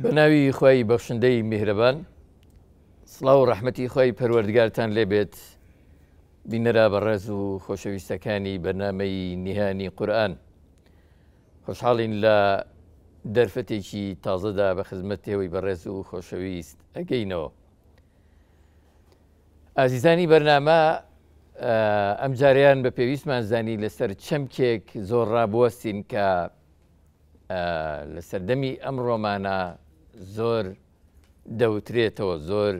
بەناوی خۆی بەخشندەی میهرەبان، سڵاو و ڕەحمەتی خۆی پەروەردگارتان لێبێت. بینەرە بەڕێز و خۆشەویستەکانی بەرنامەی نیهانی قورئان، خۆشحاڵین لە دەرفەتێکی تازەدا بە خزمەتێەوەی بەڕێز و خۆشەویست ئەگەینەوە. ئازیزانی بەرنامە، ئەم جاریان بە پێویستمان زانی لەسەر چەمکێک زۆر ڕابوەستین کە لە سەردەمی ئەمڕۆمانە زۆر دەوترێتەوە، زۆر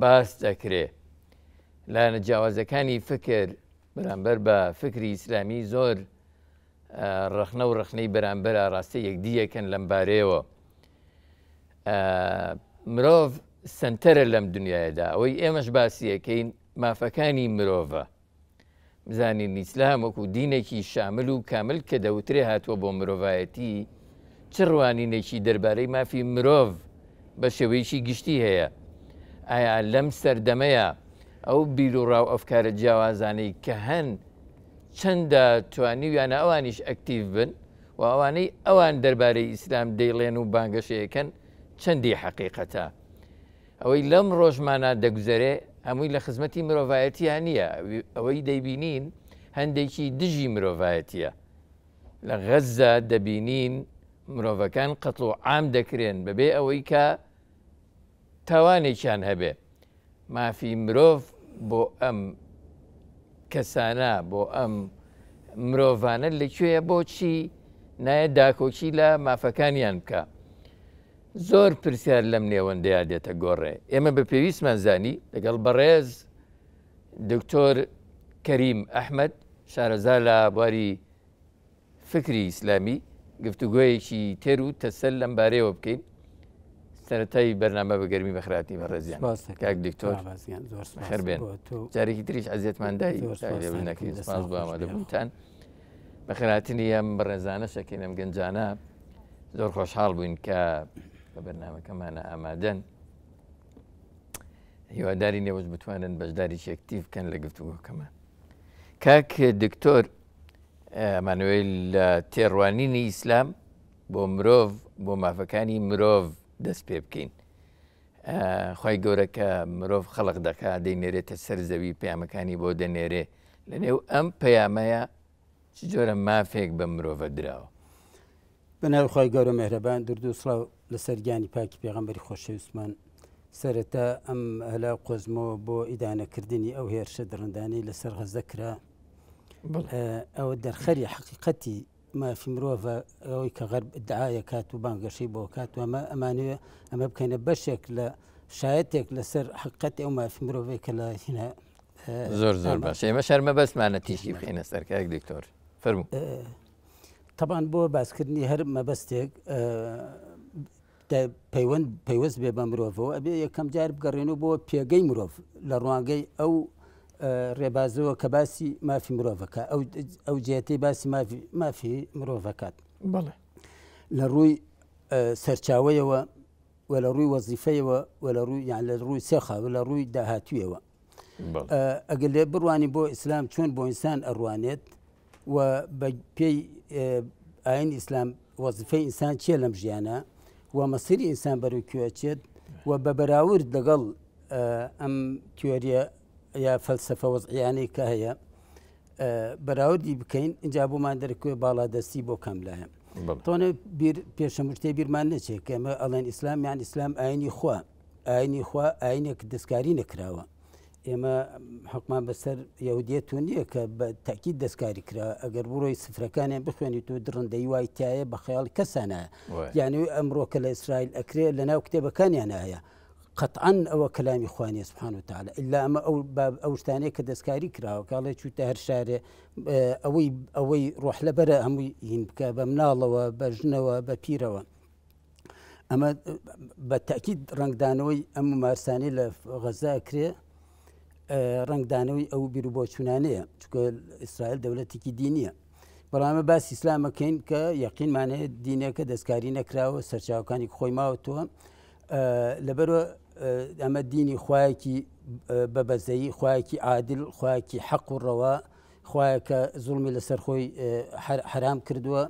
باس دەکرێ. لایەنە جیاوازەکانی فکر بەرامبەر بە فکری ئیسلامی زۆر ڕەخنە و ڕەخنەی بەرامبەرە ڕاستە یەکدیەکەن لەم بارەیەوە. مرۆڤ سنتەرە لەم دنیاەدا، ئەوەی ئێمەش باسیەکەین مافەکانی مرۆڤە. بزانین ئیسلام وەکو دینێکی شامل و کامل کە دەوترێ هاتووە بۆ مرۆڤایەتی، چ ڕوانینێکی دەربارەی مافی مرۆڤ بە شێوەیەکی گشتی هەیە. ئایا لەم سەردەمەیە ئەو بیر و ڕاو ئەفکارە جیاوازانەی کە هەن چەندە توانیویانە ئەوانیش ئەکتیڤ بن و ئەوانەی ئەوان دەربارەی ئیسلام دەیڵێن و بانگەشەیەکەن چەندی حەقیقەتە. ئەوەی لەم ڕۆژمانە دەگوزەرێ هەمووی لە خزمەتی مرۆڤایەتیان نییە. ئەوەی دەیبینین هەندێکی دژی مرۆڤایەتیە. لە غەزە دەبینین مرۆڤەکان قەتڵ و عام دەکرێن بەبێ ئەوەی کە تاوانێکیان هەبێ. مافی مرۆڤ بۆ ئەم کەسانە، بۆ ئەم مرۆڤانە لەکوێیە، بۆچی نایە داکۆکی لە مافەکانیان بکە؟ زۆر پرسیار لەم نێوەندەیە دێتە گۆڕێ. ئێمە بە پێویستمان زانی لەگەڵ بەڕێز دکتۆر کەریم ئەحمەد شارەزا لە بواری فکری ئیسلامی گفتوگۆیەکی تێر و تەسەل لەم بارەیەوە بکەین. سەرەتای بەرنامە بەگەرمی بەخراتی بەڕێزیان کاک دکتۆر خێر بێن. جارێکی تریش عەزیەتماندای نەکەین. سپاس بۆ ئامادەبوونتان. بەخێرهاتنی ئەم بەڕێزانە شەکەین، ئەم گەنجانە زۆر خۆشحاڵ بووین کە بە بەرنامەکەمانە ئامادەن. هیواداری نێوەش بتوانن بەشداری ئەکتیڤ بکەن لە گفتوگۆکەمان. کاک دکتۆر، ئەمانەوەی لە تێڕوانینی ئیسلام بۆ مرۆڤ، بۆ مافەکانی مرۆڤ دەست پێ بکەین. خی گەورە کە مرۆڤ خەڵق دەکات، دەینێرێتە سەر زەوی، پەیامەکانی بۆ دەنێرێ. لەنێو ئەم پەیامەیە چ جۆرە مافێک بە مرۆڤە دراوە؟ بەناوی خی گەورە مێهرەبان، درود و سڵاو لەسەر گیانی پاکی پێغەمبەری خۆشەویستمان. سەرەتا ئەم هەلا قۆزمەوە بۆ ئیدانەکردنی ئەو هێرشە دڕندانەی لەسەر غەزە کرا، ئەوە دەرخەری حەقیقەتی مافی مرۆڤە، ئەوەی کە غەرب ئیدعایە کات و بانگەشەی بۆ کات و ئەمانوێ ئەمە بکەینە بەشێک لە شایەتێک لەسەر حقیقەتی ئەو مافی مرۆڤەی کە لە هینە. زۆر زۆر باش. ئێمە شەرمە بەسمانە تیشی بخینە سەر کاک دکتۆر، فەرموو. طبعاً بۆ باسکردنی هەر مەبەستێک پەیوەست بێ بە مرۆڤەوە، ئەبێ یەکەم جار بگەڕێنەوە بۆ پێگەی مرۆڤ لە ڕوانگەی ئەو ڕێبازەوە کە باسی مافی مرۆڤەکە، ئەو جێتەی باسی مافی مرۆڤەکات لە ڕووی سەرچاوەیەوە و لە ڕووی وەزیفەیەوە و لە ڕووی یان لە ڕووی سێخا و لە ڕووی داهاتوویەوە. ئەگەر لێ بڕوانی بۆ ئیسلام چۆن بۆ ئینسان ئەڕوانێت و بە پێی ئاین ئیسلام وەزیفەی ئینسان چیە لەم ژیانە و مەسیری ئینسان بەرەو کوێچێت و بە بەراورد لەگەڵ ئەم تیۆریە یا فەلسەفە وەزعیانەی کە هەیە بەراوردی بکەین، اینجا بۆمان دەرکوێ باڵادەستی بۆ کەملایە. تۆنە پێشەمشتەی بیرمان نەچێت کە ئەمە ئەڵێن ئیسلام یان ئیسلام ئاینی خوا، ئاینی خوا ئاینێک دەستکاری نەکراوە. ئێمە حکمان بەسەر یەهودیەت نییە کە بە تاکید دەستکاری کرا. ئەگەر بڕۆی سفرەکانیان بخوێنیت و درڕندەی وای تایە بە خەیاڵ کەسانە، یعنی ئەمڕۆکە لە ئیسرائیل ئەکرێ لە ناو کتێبەکانیان هەیە. قەتعەن ئەوە کەلامی خوانیە سبحانه وتعالى، ئیلا ئەمە ئەو شتانەیە کە دەستکاری کراوە کاڵێ چوتە هەر شارێ ئەوەی ڕۆح لەبەرە هەمووی هین بکە بە مناڵەوە، بە ژنەوە، بە پیرەوە. ئەمە بە تاکید ڕنگدانەوەی ئەم مارسانی لە غەزا کرێ، ڕنگدانەوەی ئەو بیر و بۆچوونانەیە، چکە ئیسرائیل دەوڵەتێکی دینیە. بەڵامە باسی ئیسلامەکەین کە یەقینمانەیە دینەکە دەستکاری نەکراوە، سەرچاوەکانی خۆی ماوەتەوە. لەبەرەوە ئەمە دینی خوایەکی بەبەزەیی، خوایەکی عادل، خوایەکی حەق و ڕەوا، خوایەکە زوڵمی لەسەر خۆی حرام کردووە،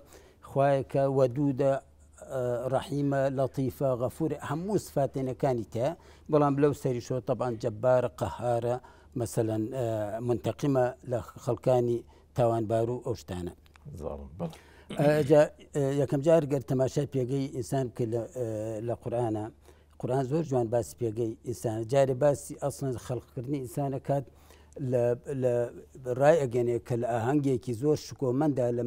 خوایەکە وەدوودە، رحيمة لطيفة غفورة هەموو سفاتێنەکانی تەیە بەڵام لەو سەریشەوە طبعا جەبارە قەهارە مثلا منتەقیمە لە خەڵکانی تاوانبار و ئەو شتانە. یەکەم جار گەر تەماشای پێگەی ئینسان بکە لە قورئان زۆر جوان باسی پێگەی ئینسانە جارێ باسی ئەسڵەن خەڵقکردنی ئینسانە کات لە ڕای ئەگەنێ کە لە ئاهەنگێکی زۆر شکۆمەندا لە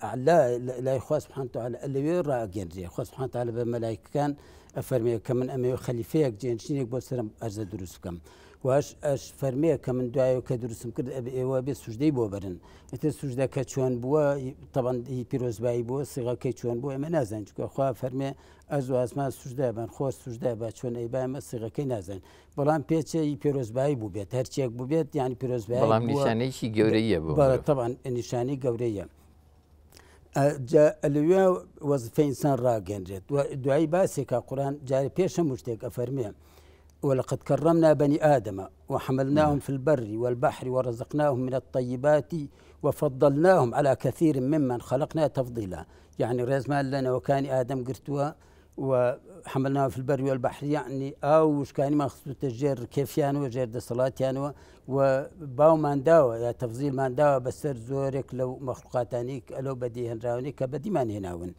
ئەعلا لای خوا سبحانه وتعالى لەوێ ڕائەگەنرێ خوا سبحانه وتعالى بە مەلایکەکان ئەفەرمێ کە من ئەمەوێ خەلیفەیەک جێنشینێک بۆ سرم ئەرزە دروست بکەم واش ئەش فەرمەیە کە من دوایەوە کە دروستم کرد ئێوە بێ سوژدەی بۆ بەرن ئێتر سوژدەکە چۆن بووە طبعا پیرۆزبایی بووە سیغەکەی چۆن بووە ئێمە نازانین چونکە خوا فەرمێ ئەرز و ئاسمان سوژدە بن خۆ سوژدە بە چۆن ئەیبا ئێمە سیغەکەی نازانین بەڵام پێچەی پیرۆزبایی بوو بێت هەرچیەک بوو بێت یعنی پیرۆزبایی بەڵام نیشانەیەکی گەورەیە بوو طبعا نیشانی گەورەیە لەوێ وەزفەی ئینسان ڕاگەنرێت دوایی باسێکە قورئان جارێ پێش هەموو شتێک ئەفەرمێ ولقد كرمنا بني آدم وحملناهم في البر والبحر ورزقناهم من الطيبات وفضلناهم على كثير ممن خلقنا تفضيلا يعني رزمان لنا وكان آدم قرتوا وحملناهم في البر والبحر يعني أو كان ما خصوص تجير كيف يعني وجير صلاة يعني وباو مان داوى يا تفضيل مان داوى بسر زورك لو مخلوقاتانيك لو بديهن راونيك بدي ما هناون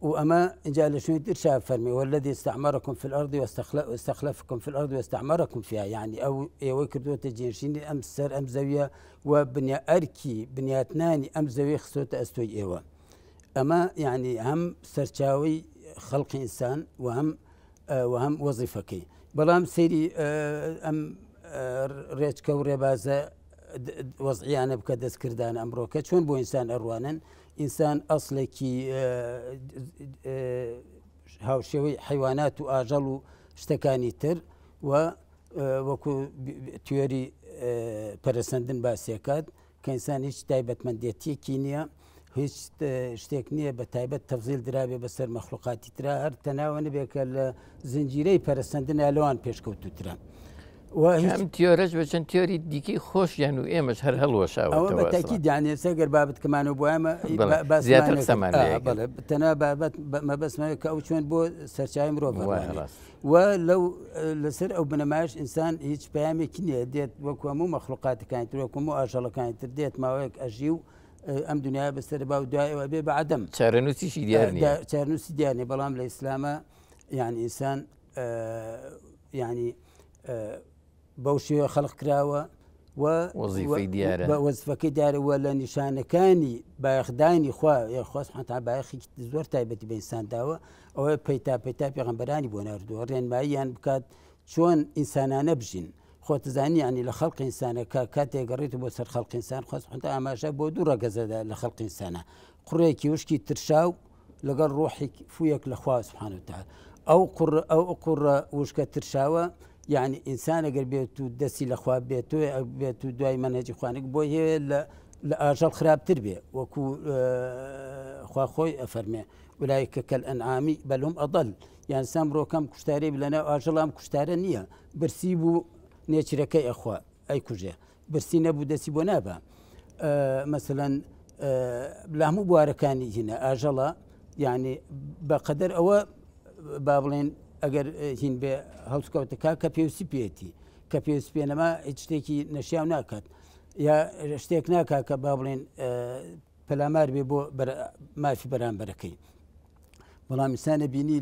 وأما جاء لشنو إرشاد فرمي والذي استعمركم في الأرض واستخلفكم في الأرض واستعمركم فيها يعني أو يوكردو تجينشيني أم سر أم زاوية وبنيا أركي بنياتناني أم زاوية خصوت أستوي إيوه أما يعني هم سرشاوي خلق إنسان وهم وظيفكي بلام سيري أم ريتشكا وريبازا وضعيانا بكدس كردان أمروكا شون بو إنسان أروانا إنسان أصلكي هاوشوي حيوانات وآجل شتكاني تر وكو تيوري برسندن باسيكات كإنسان هيش تايبت من ديتي كينيا هیچ شتێک نییە بە تایبەت تەفزیل درابێ بەسەر مەخلوقاتی ترا هەر تەناوەنە بێ کە لە زنجیرەی پەرستەندن ئەلەوان پێشکەوتوترا ئەم تیۆرەش بە چەند تیۆری دیکەی خۆشیان و ئێمەش هەر هەڵوەشاوە بە تاکید یانێ سەگەر بابەت کەمانە بۆ ئەمە زیاتر قسەمان تەنها بابەت مەبەسمەوە کە ئەو چۆن بۆ سەرچاوی مرۆڤ و لەو لەسەر ئەو بنەمایش ئینسان هیچ پەیامێکی نییە دێت وەکو هەموو مەخلوقاتەکانی تر وەکو هەموو ئاژەڵەکانی تر دێت ماوەیەک ئەژی و ئەم دنیا بەسەر با و دوایەوە بێ بە عەدەم چارەنووسیشی دیار نییە چارەنووسی دیار نییە بەڵام لە ئیسلامە یعنی ئینسان یعنی بەو شێوە خەڵق کراوە وەزیفەی دیارە وەزیفەکەی دیارە وە لە نیشانەکانی بایەخدانی خوا خوا سبحانه وتعالى بایەخی زۆر تایبەتی بە ئینسان داوە ئەوەی پەیتا پێغەمبەرانی بۆ ناردووە ڕێنماییان بکات چۆن ئینسانانە بژین خۆتزانی ینی لە خەڵقی ئینسانەکە کاتێک گەڕێت بۆ سەر خەڵقی ئینسان خوا سبحانه وتعالى ئاماژە بۆ دوو ڕەگەزەدا لە خەڵقی ئینسانە قوڕێکی وشکی ترشاو لەگەڵ ڕۆحی فویەک لە خوا سبحانه وتعالى ئەو قوڕە وشکە ترشاوە يعني إنسان أجر بيتو دسي الأخوات بيتو دواي منهج إخوانك بوي هي لأجل خراب تربية وكو خوي أفرمي أولئك كالأنعام بل هم أضل يعني سامرو كم كشتاري بلنا أجلام كشتاري نية برسيبو نيتشركي أخوا أي كوجه برسي نبو دسي بونابا مثلا لا مو بواركاني هنا أجلا يعني بقدر أو بابلين ئەگەر هین بێ هەڵسکەوتەکە کە پێویستی پێێتی کە پێویست پێنەما هیچ شتێکی نەشیاو ناکات یا شتێک ناکات کە با بڵێن پەلامار بێ بۆ مافی بەرامبەرەکەی بەڵام ئینسانە بینی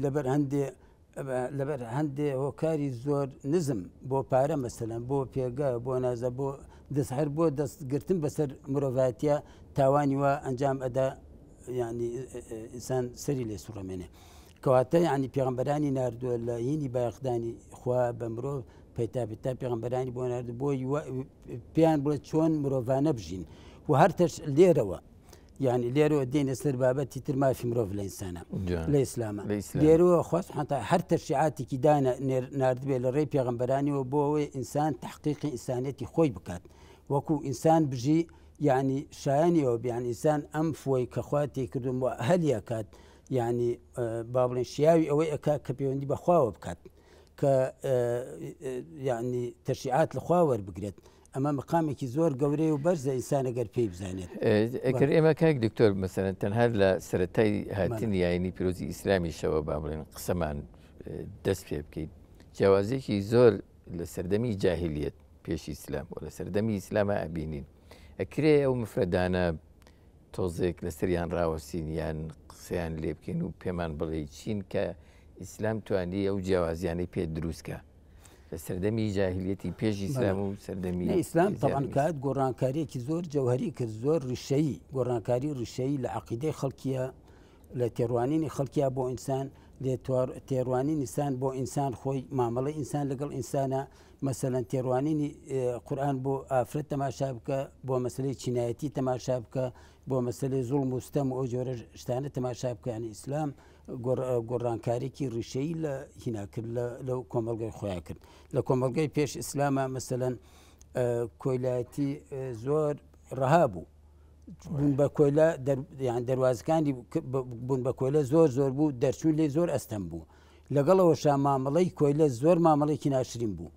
لەبەر هەندێ هۆکاری زۆر نزم بۆ پارە مەسەلەن بۆ پێگە بۆ نازە بۆ دەستهەر بۆ دەستگرتن بەسەر مرۆڤایەتیە تاوانی وە ئەنجام ئەدا یعنی ئینسان سەری لێ سوڕەمێنێ کەواتە یعنی پێغەمبەرانی ناردووە لە هینی بایەخدانی خوا بە مرۆڤ پەیتا پێغەمبەرانی بۆ ناردوو بۆی پێیان بڵێت چۆن مرۆڤانە بژین و هەر تەش لێرەوە یعنی لێرەوە دێنە سەر بابەتی تر مافی مرۆڤ لە ئینسانە لە ئیسلامە لێرەوە خوا سبحانه وتعالى هەر تەشریعاتێکی دانا ناردبێت لە ڕێی پێغەمبەرانیەوە بۆ ئەوەی ئینسان تحقیقی ئینسانێتی خۆی بکات وەکو ئینسان بژی یعنی شایانیەوە یعنی ئینسان ئەم فۆی کە خوا تێکردوم و هەلیە کات يعني بابلين شياوي أو كبيوندي بخواور بكات ك يعني تشريعات الخواور بقرت ئەمە مقامێکی زۆر گەورەی و بەرزە ئینسان ئەگەر پێی بزانێت. ئەگەر ئێمە کاک دکتۆر مەسەرەن تەنها لە سەرەتای هاتنی یاینی پیرۆزی ئیسلامیشەوە با بڵێن قسەمان دەست پێ بکەیت جیاوازێکی زۆر لە سەردەمی جاهلیەت پێشی ئیسلام و لە سەردەمی ئیسلامە ئەبینین ئەکرێ ئەو مفرەدانە تۆزێک لەسەریان ڕاوەسین یان قسەیان لێ بکەین و پێمان بڵێ چین کە ئیسلام توانی ئەو جیاوازیانەی پێ دروستکە لە سەردەمی جاهلیەتی پێش ئیسلام و سەردەمی ئیسلام طبعاً کات گۆڕانکاریەکی زۆر جەوهری کرد زۆر ڕیشەیی گۆڕانکاری ڕیشەیی لە عەقیدەی خەڵکیە لە تێڕوانینی خەڵکیە بۆ ئینسان تێڕوانینی ئینسان بۆ ئینسان خۆی مامەڵەی ئینسان لەگەڵ ئینسانە مەسەلەن تێڕوانینی قورئان بۆ ئافرەت تەماشا بکە بۆ مەسلەی چینایەتی تەماشا بکە بۆ مەسلەی زوڵم و ستەم و ئەو جۆرە شتانە تەماشا بکە یعنی ئیسلام گۆڕانکاریێکی ڕیشەیی لە هیناکرد لەو کۆمەڵگەی خۆیان کرد لە کۆمەڵگەی پێش ئیسلامە مەسەلەن کۆیلایەتی زۆر ڕەها بوو بوون بە کۆیلە دەواازەکانی بوون بە کۆیلە زۆر زۆر بوو دەرچوون لێ زۆر ئەستەم بوو لەگەڵەوەشا مامەڵەی کۆیلە زۆر مامەڵێکی ناشرین بوو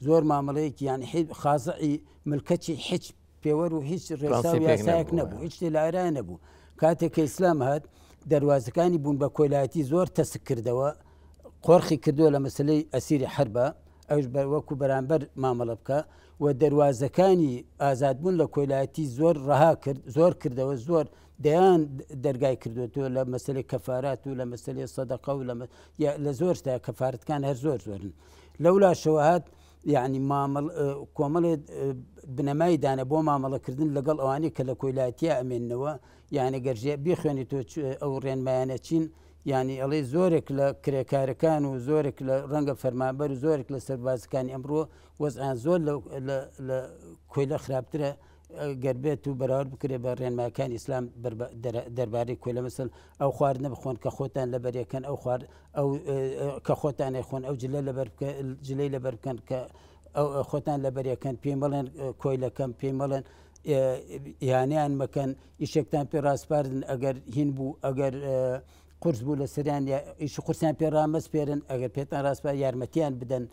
زۆر مامەڵەیەکی یان خازعی ملکەتی هیچ پێوەەر و هیچ ڕێسا و یاسایەک نەبوو هیچ شتێ لایرا نەبوو کاتێک کە ئیسلام هات دەواازەکانی بوون بە کۆیلایەتی زۆر تەسک کردەوە قۆرخی کردووە لە مەسلەی ئەسیری حربە ئەوش وەکو بەرامبەر مامەڵە بکە و دەواازەکانی ئازادبوون لە کۆیلایەتی زۆر ڕەها کرد زۆر کردەوە زۆر دەیان دەرگای کردوێتەوە لە مەسلەی کەفارات و لە مەسلەی سەدەقە و لە زۆر شتا کەفارەتەکان هەر زۆر زۆرن لەولا شەوەهات یعنی کۆمەڵێ بنەمای دانە بۆ مامەڵەکردن لەگەڵ ئەوانەی کە لە کۆیلایەتیە ئەمێننەوە یعنی گەرژێ بیخوێنی تۆ ئەو ڕێنمایانە چین ینی ئەڵێ زۆرێک لە کرێکارەکان و زۆرێک لە ڕەنگە فەرمانبەر و زۆرێک لە سەربازەکانی ئەمڕۆ وەزعیان زۆر لە کۆیلە خراپترە گەربێت و بەراورد بکرێ بە ڕێنماکانی ئیسلام دەربارەی کۆیلە مەسەل ئەو خواردنە بخۆن کە خۆتان لەبەرەکەن ئەو کە خۆتان نەخۆن ئەو جلەی لەبەر بکەن کە خۆتان لەبەرەکەن پێی مەڵێن کۆیلەکەم پێی مەڵێن یانیان مەکەن ئیشێکتان پێ ڕاستپاردن ئەگەر هین بوو ئەگەر قرس بوو لە سەریان ئیش قورسیان پێ ڕامەست پێرن ئەگەر پێتان ڕاستپا یارمەتیان بدەن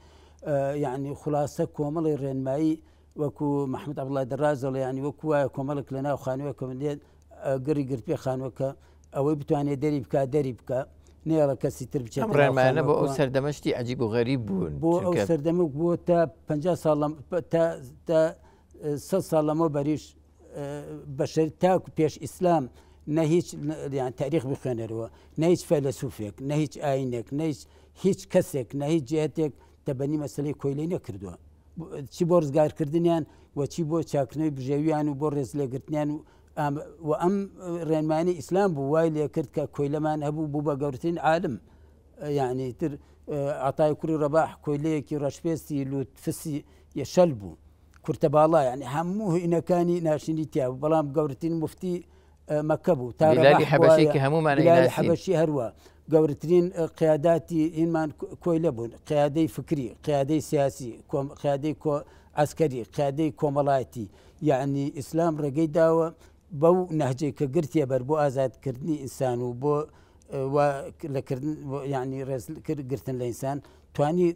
یعنی خلاصە کۆمەڵی ڕێنمایی وەکو مححمد عەبدوڵڵا دەڕازەڵ ینی وەکو وایە کۆمەڵک لە ناو خانووەکە دێت گڕی گر پێ خانووەکە ئەوەی بتوانێت دەری بکات دەری بکە نێڵە کەسی تر بچێت ڕێمانە بۆ ئەو سەردەمەشتی عەجیب و غەریب بوون بۆ ئەو سەردەمە بووە تا 50 ساڵ تا 100 ساڵ لەمەوە بەریش بەشەر تاکو پێش ئیسلام نە هیچ تاریخ بخوێنەرەوە نە هیچ فەیلسوفێک نە هیچ ئاینێک نە هیچ کەسێک نە هیچ جێتێک تەبەنی مەسلەی کۆیلەی نەکردووە چی بۆ ڕزگارکردنیان و چی بۆ چاکردنەوەی بژێویان و بۆ ڕێز لێگرتنیان و ئەم ڕێنمانی ئیسلام بوو وای لێ کرد کە کۆیلەمان هەبوو بوو بە گەورەترین عالم یعنی تر عەتای کوڕی ڕەباح کۆیلەیەکی ڕەشپێستی لوتفسی شەل بوو کورتە باڵا یعنی هەموو هینەکانی ناشرینی تیا بوو بەڵام گەورەترین مفتی مەکە بوو تا حەبەشێکی هەمومان حەبەشی هەروە گەورەترین قیاداتی هینمان کۆیلە بوون قیادەی فکری قیادەی سیاسی قیادەی عسکەری قیادەی کۆمەڵایەتی یعنی ئیسلام ڕێگەی داوە بەو نەهجەی کە گرتیە بەر بۆ ئازادکردنی ئینسان و بۆ لەکردن ینی ڕێزگرتن لە ئینسان توانی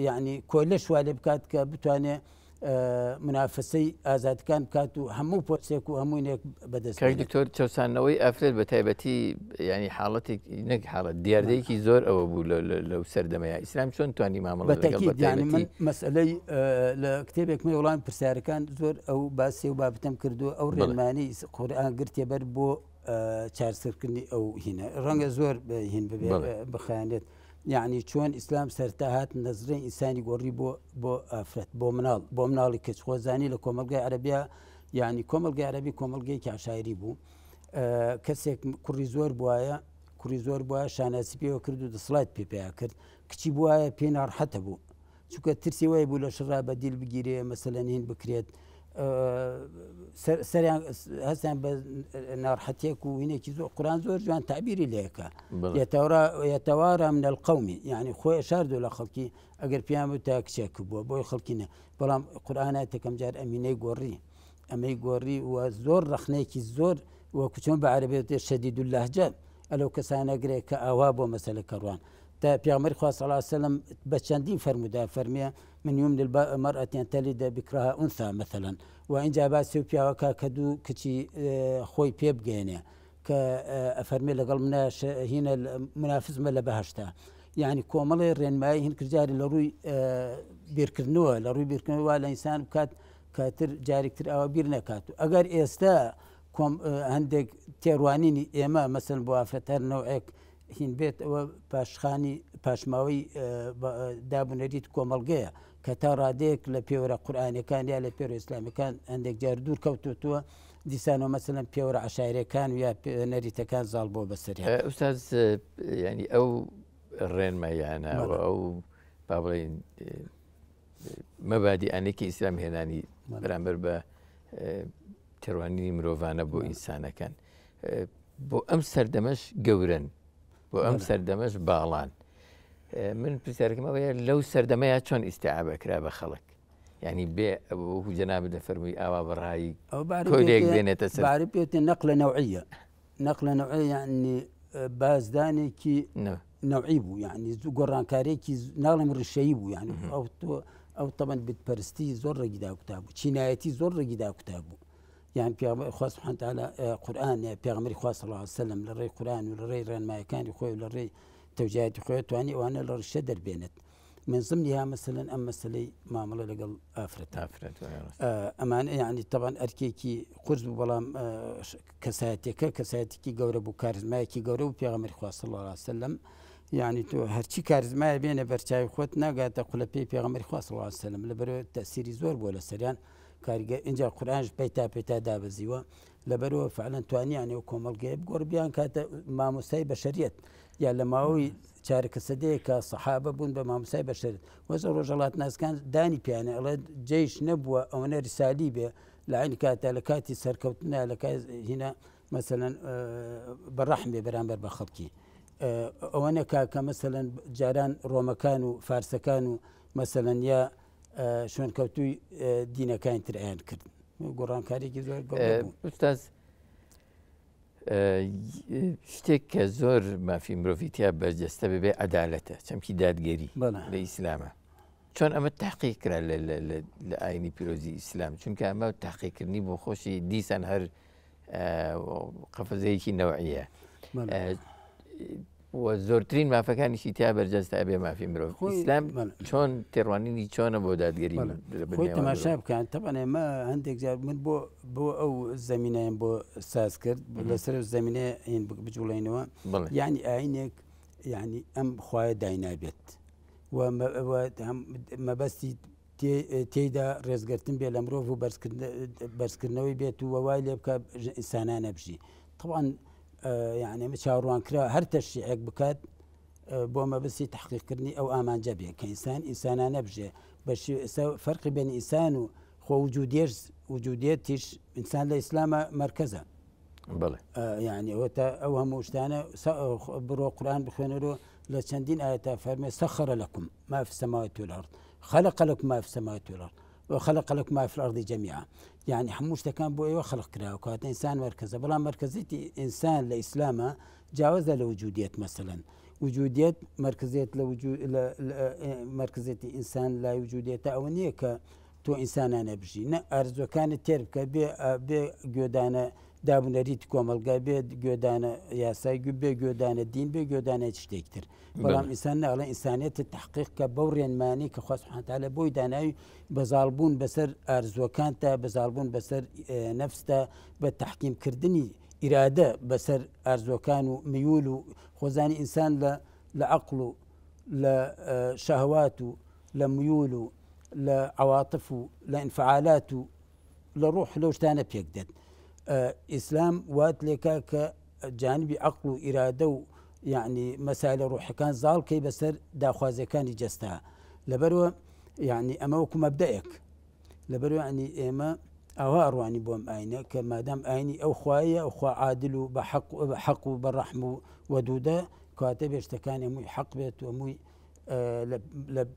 یعنی کۆیلە شوا لێ بکات کە بتوانێت منافسەی ئازادەکان بکات و هەموو پۆچێک و هەمووینێک بەدەست دکتۆر چەسانەوەی ئافرێت بە تایبەتی ینی حاڵەتێک نەک حاڵەت دیاردەیەکی زۆر ئەوە بوو لەو سەردەمەیە ئیسلام چۆن توانی مامەڵە من مەسئلەی لە کتێبێکمە وەڵام پرسیارەکان زۆر ئەو باسی و بابتەم کردو ئەو ڕێنمانی قورئان گرتێ بەر بۆ چارەسەرکردنی ئەو هینە ڕەنگە زۆر هین بخایەنێت یعنی چۆن ئیسلام سەرتا هات نەزرەی ئینسانی گۆڕی بۆ ئافرەت بۆ مناڵی کەچ خۆزانی لە کۆمەلگای عەرەبیا یعنی کۆمەلگای عەرەبی کۆمەلگەیەکی عەشایری بوو کەسێک کوڕی زۆر بووە شاناسی پێوە کرد و دەسڵات پێ کرد کچی بووایە پێ ناڕەحەتە بوو چونکە ترسی وای بوو لە شەڕا بەدیل بگیرێ مەسەلەن هین بکرێت سەریان هەستیان بە ناڕحەتێک و هینێکی زۆر قورئان زۆر جوان تعبیری لێەکە یەتەوارە منە القەومی یعنی خۆی ئەشاردووە لە خەڵکی ئەگەر پیان تا کچێک بووە بۆی خەڵکینە بەڵام قورئان یەکەم جار ئەمینەی گۆڕی ئەمەی گۆڕی و زۆر ڕەخنەیەکی زۆر وەکو چۆن بە عەرەبیەت شەدید اللهجە ئەلەو کەسانەگرێت کە ئاوا بۆ مەسەلە کەڕوان تا پێغەمبەری خوا صلی الله علیه و سلم بە چەندین فەرموودا فەرمیە من يمن المرأة أن تلد بكرها أنثى مثلا وإن جاب سوبيا وكادو كشي خوي بيب جينيا كأفرمي لقل مناش هنا المنافس ملا بهشتا يعني كومالي رين ماي هن كرجاري لروي بيركرنوا الإنسان كاتر جاري كتر أو بيرنا كاتو أجر إستا كم عندك تيروانيني إما مثلا بوافرتها نوعك هين بيت باشخاني باشماوي دابو نريد كومالجيا كتارا ديك لبيورا قرآني كان يا لبيورا إسلامي كان عندك جاردور كوتوتوا ديسانو مثلا بيورا عشائري كان ويا نريد كان زالبو بسريع أستاذ يعني أو الرين ما يعني أو بابلين مبادئ أنك إسلام هناني برامبر ب ترواني مروفانا بو إنسانا كان بو أمسر دمش جورن بو أمسر دمش باغلان من بسيارك ما بيا لو سردمية شون استيعاب كرابة خلق يعني بي أبو جناب دفرمي أوا براي كوديك بينه تسر بعرف بيت نقلة نوعية يعني باز داني كي نوعيبو يعني قران كاري كي نغلم رشيبو يعني أو طبعا بتبرستي زور جدا كتابو شنايتي زور جدا كتابو يعني في خاص سبحانه وتعالى قرآن يا بيغمري خاص صلى الله عليه وسلم للري قرآن وللري ران ما كان يخوي وللري توجيهات يخوي تواني وأنا للري الشدر بينت من ضمنها مثلا أما سلي معاملة لقل آفرت أمان يعني طبعا أركيكي قرز بلام كساتيكي جوربو كارزمايكي جوربو بيغمري خاص صلى الله عليه وسلم يعني تو هرچی کارزمای بین برچای خود نگات قل پیغمبر خدا صلی الله علیه و سلم لبرو تأثیری زور بوله سریان کارگه اینجا قرآنش پیتا دابزیوا لبرو فعلا توانی يعني وكمل جيب قربيان كات ما مساي بشريت يعني لما هو شارك صديق صحابه بون بما مساي بشريت وزر رجلات ناس كان داني يعني جيش نبوه او رسالي به لعين كات لكاتي سركوتنا لك هنا مثلا بالرحمه برامبر بخلقي وانا كمثلا جاران روما كانوا فارس كانوا مثلا يا شلون كوتو دينا كاين ترعين كرد قران كاريكي زور استاذ شتێک کە زۆر مافی مرۆڤیتیا بەرجەستە ببێ عەدالەتە چەمکی دادگەری لە ئیسلامە چۆن ئەمە تحقیق کرا لە ئاینی پیرۆزی ئیسلام چونکە ئەمە تحقیقکردنی بۆ خۆشی دیسان هەر قەفەزەیەکی نەوعیە و زۆرترین مافەکانیشی تیا بەرجەستە ئەبێ مافی مرۆڤ ئیسلام چۆن تێڕوانینی چۆنە بۆ دادگەری خۆی تەماشا بکەن تەبەن ئێمە هەندێک جار من بۆ ئەو زەمینەیەم بۆ ساز کرد لەسەر زەمینەیە هین بجوڵێنەوە یعنی ئاینێک یعنی ئەم خوایە داینابێت و مەبەستی تێیدا ڕێزگرتن بێ لە مرۆڤ و بەرزکردنەوەی بێت و وای لێ بکە ئینسانانە بژی طبعا يعني مشاوران كرا هر تشريعك بكات بوما بس تحقيق كرني او امان جبه كانسان انا نبجه باش فرق بين انسان و وجوديتش انسان الاسلام مركزه بله يعني هو اوهم وشتانا برو قران بخونرو لشندين ايات فرمي سخر لكم ما في السماوات والارض خلق لكم ما في السماوات والارض وخلق لكم ما في الارض جميعا يعني حموش كان بو ايوه خلق كرا وكانت انسان مركزه بلا مركزيه انسان لاسلامه جاوز لوجوديه مثلا وجوديه مركزيه لوجود مركزيه انسان لا وجوديه او نيك تو انسان انا بجي ارزو كانت تربك بجودانه دابو نريد كومل بي جودانه ياساي بي جودانه دين بي جودانه تشتكتر بلام انسان على انسانيه التحقيق كبورين ماني كخوا سبحانه وتعالى بوي داناي بزالبون بسر ارزو كانت بزالبون بسر نفسته بالتحكيم كردني اراده بسر ارزو كانوا ميولوا خوزاني انسان لعقله لشهواته لميوله لعواطفه لانفعالاته لروح لوش تانا بيقدد إسلام وات لك كجانبي عقل وإرادة يعني مسائل روح كان زال كي بسر داخوازي كان يجستها لبرو يعني أماوكم مبدأك لبرو يعني إما أوارو يعني بوم آينة كما دام آيني أو خوايا أو خوا عادل بحق وبالرحم ودودة كاتب يشتكان يموي حق بيت وموي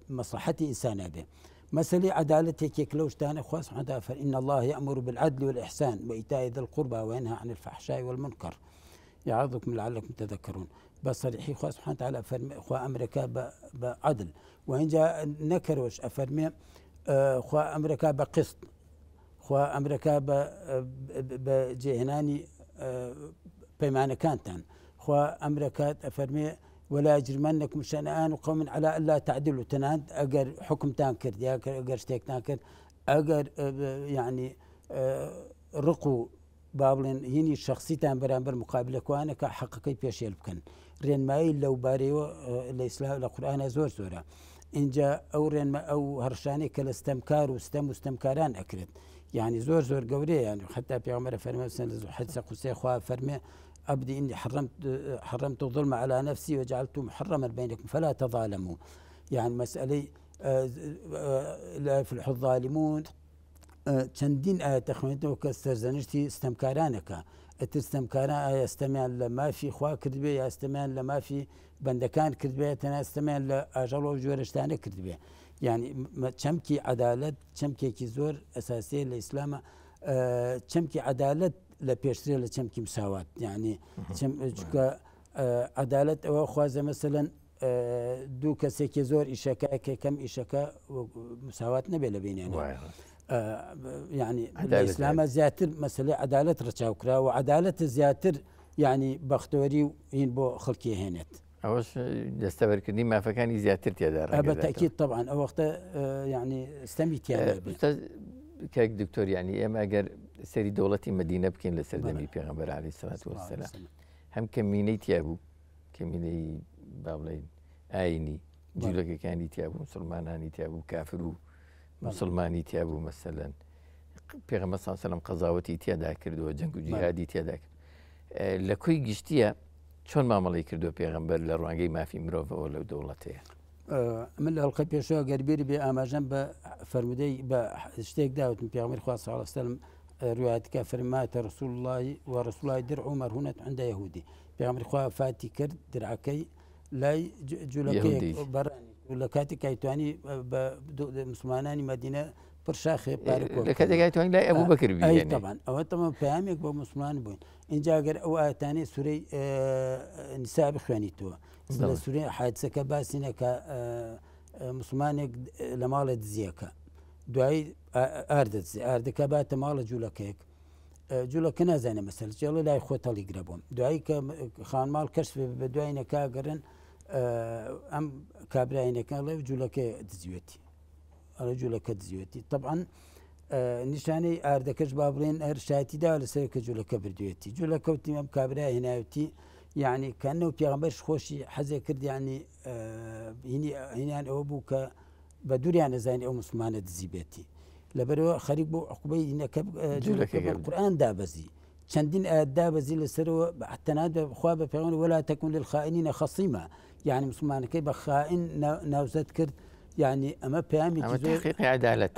لمصلحة إنسان به مسألة عدالتك يكلوش تاني خاص سبحانه وتعالى فإن الله يأمر بالعدل والإحسان وإيتاء ذي القربى وينهى عن الفحشاء والمنكر يعظكم لعلكم تذكرون. بصريحي خوا سبحانه وتعالى فرمي خوا أمريكا بعدل، وإن جاء نكروش أفرمي خوا أمريكا بقسط، خوا أمريكا بجهناني بيمان كانتان، خوا أمريكا أفرمي ولا يجرمنكم شنآن قوم على ألا تعدلوا تناد أجر حكم تانكر أجر شتيك تانكر أجر يعني رقو بابلين هيني شخصيتان برامبر مقابلة كوانا كحققي بيشيل بكن رين مايل لو باريو الإسلام القرآن زور زورا إن جاء أو رين ما أو هرشاني كالاستمكار واستمكاران أكرد يعني زور قوري يعني حتى في عمر فرمي حدث قصي خوا فرمي أبدي إني حرمت الظلم على نفسي وجعلته محرما بينكم فلا تظالموا. يعني مسألة لا يفلح الظالمون چەندین ئاە تەخوێنێتەوە کە سەرزەنشتی ستەمکارانەکە ئەتر ستەمکاران ئاستەمیان لە مافی خوا کردبێ یا ئەستەمیان لە مافی بەندەکان کردبێ تەنها ئەستەمیان لە ئاژەڵەوە جۆرەشتانە کردبێ. يعني چەمکی عەدالەت چەمکێکی زۆر ئەساسیە لە ئیسلامە، چەمکی عەدالەت لە پێشترە لە چەمکی مساوات. يعني چونکە عەدالەت ئەوە خوازە مەسەلەن دوو کەسێکی زۆر ئیشەکە کەم ئیشەکە مساوات نەبێ لە بینێنە. يعني الإسلام زياتر مسألة عدالة رتشاوكرا وعدالة زياتر يعني بختوري ينبو خلقي هنت. أوش دستور كدي ما فكاني زياتر تيادار. بالتأكيد طبعا أو وقت يعني استميت يعني. أستاذ كاك دكتور يعني أما أجر سري دولتي مدينة بكين لسردمي بيغمبر عليه الصلاة والسلام. هم كميني تيابو كميني بابلين آيني جولك كاني تيابو مسلماناني تيابو كافرو مسلمانی تیابوو مەسەلەن پێغەمبەر صلی الله علیه و سلم قەزاوەتی تیادا کردووە جەنگ و جیهادی تیادا کرد لە کۆی گشتیە چۆن مامەڵەی کردووە پێغەمبەر لە ڕوانگەی مافی مرۆڤەوە لەو دەوڵەتەیە. من لە هەڵقەی پێشەوە گەربیری بێ ئاماژەم بە فەرمودەی بە شتێک داوتم پێغەمبەری خوا صلی الله علیه و سلم روایەتەکە فەرماتە رسول الله ورسول الله درع مرهونة عند يهودي. پێغەمبەری خوا فاتی کرد درعەکەی لای جوولەکەی بەڕانی لە کاتێک کایتوانی بە مسلمانانی مەدینە پرشاخێ لە کاتێک توانی لای ئەبوو بەکر بێنێ. طبعا ئەوە تەمام پەیامێک بۆ مسلمان بووین. اینجا گەر ئەو ئاەتانەی سورەی نیسا بخوێنیتەوە لە سورەی حادسەکە باسینە کە مسلمانێک لە ماڵە دزیەکە دوایی ئاردەدزێ ئاردەکە باتە ماڵە جوولەکەیەک جوولەکە نازانێ مەسەل جێڵە لای خۆتەڵی گرە بووم دوایی کە خانماڵ کەشف بە دوای نەکاگەرن ئەم کابراینەکەڵێ جوولەکە دزیوێتی ئەڵە جوولەکە دزیوێتی. طبعا نیشانەی ئاردەکەش با بڵێن هەر شایەتیدا لەسەر کە جوولەکە بردوێتی جوولەکەوتی ئەم کابرای هێناوتی یعنی کەنەوە پێغەمبەرش خۆشی حەزێ کرد یعنی هینیان ئەوە بوو کە بە دووریان نەزانانی ئەو مسلمانە دزی بێتی لەبەرەوە خەریک بۆ عقوبەی جوولەکە قورئان دابەزی چەندین ئاەت دابەزی لەسەرەوە تەنانەت خوا بە پێغەمبەر وەلا تەکون للخائینین خەصیما يعني مسلمانەکەی بە خائین ناوزەت کرد. يعني ئەمە پەیامێکی زۆر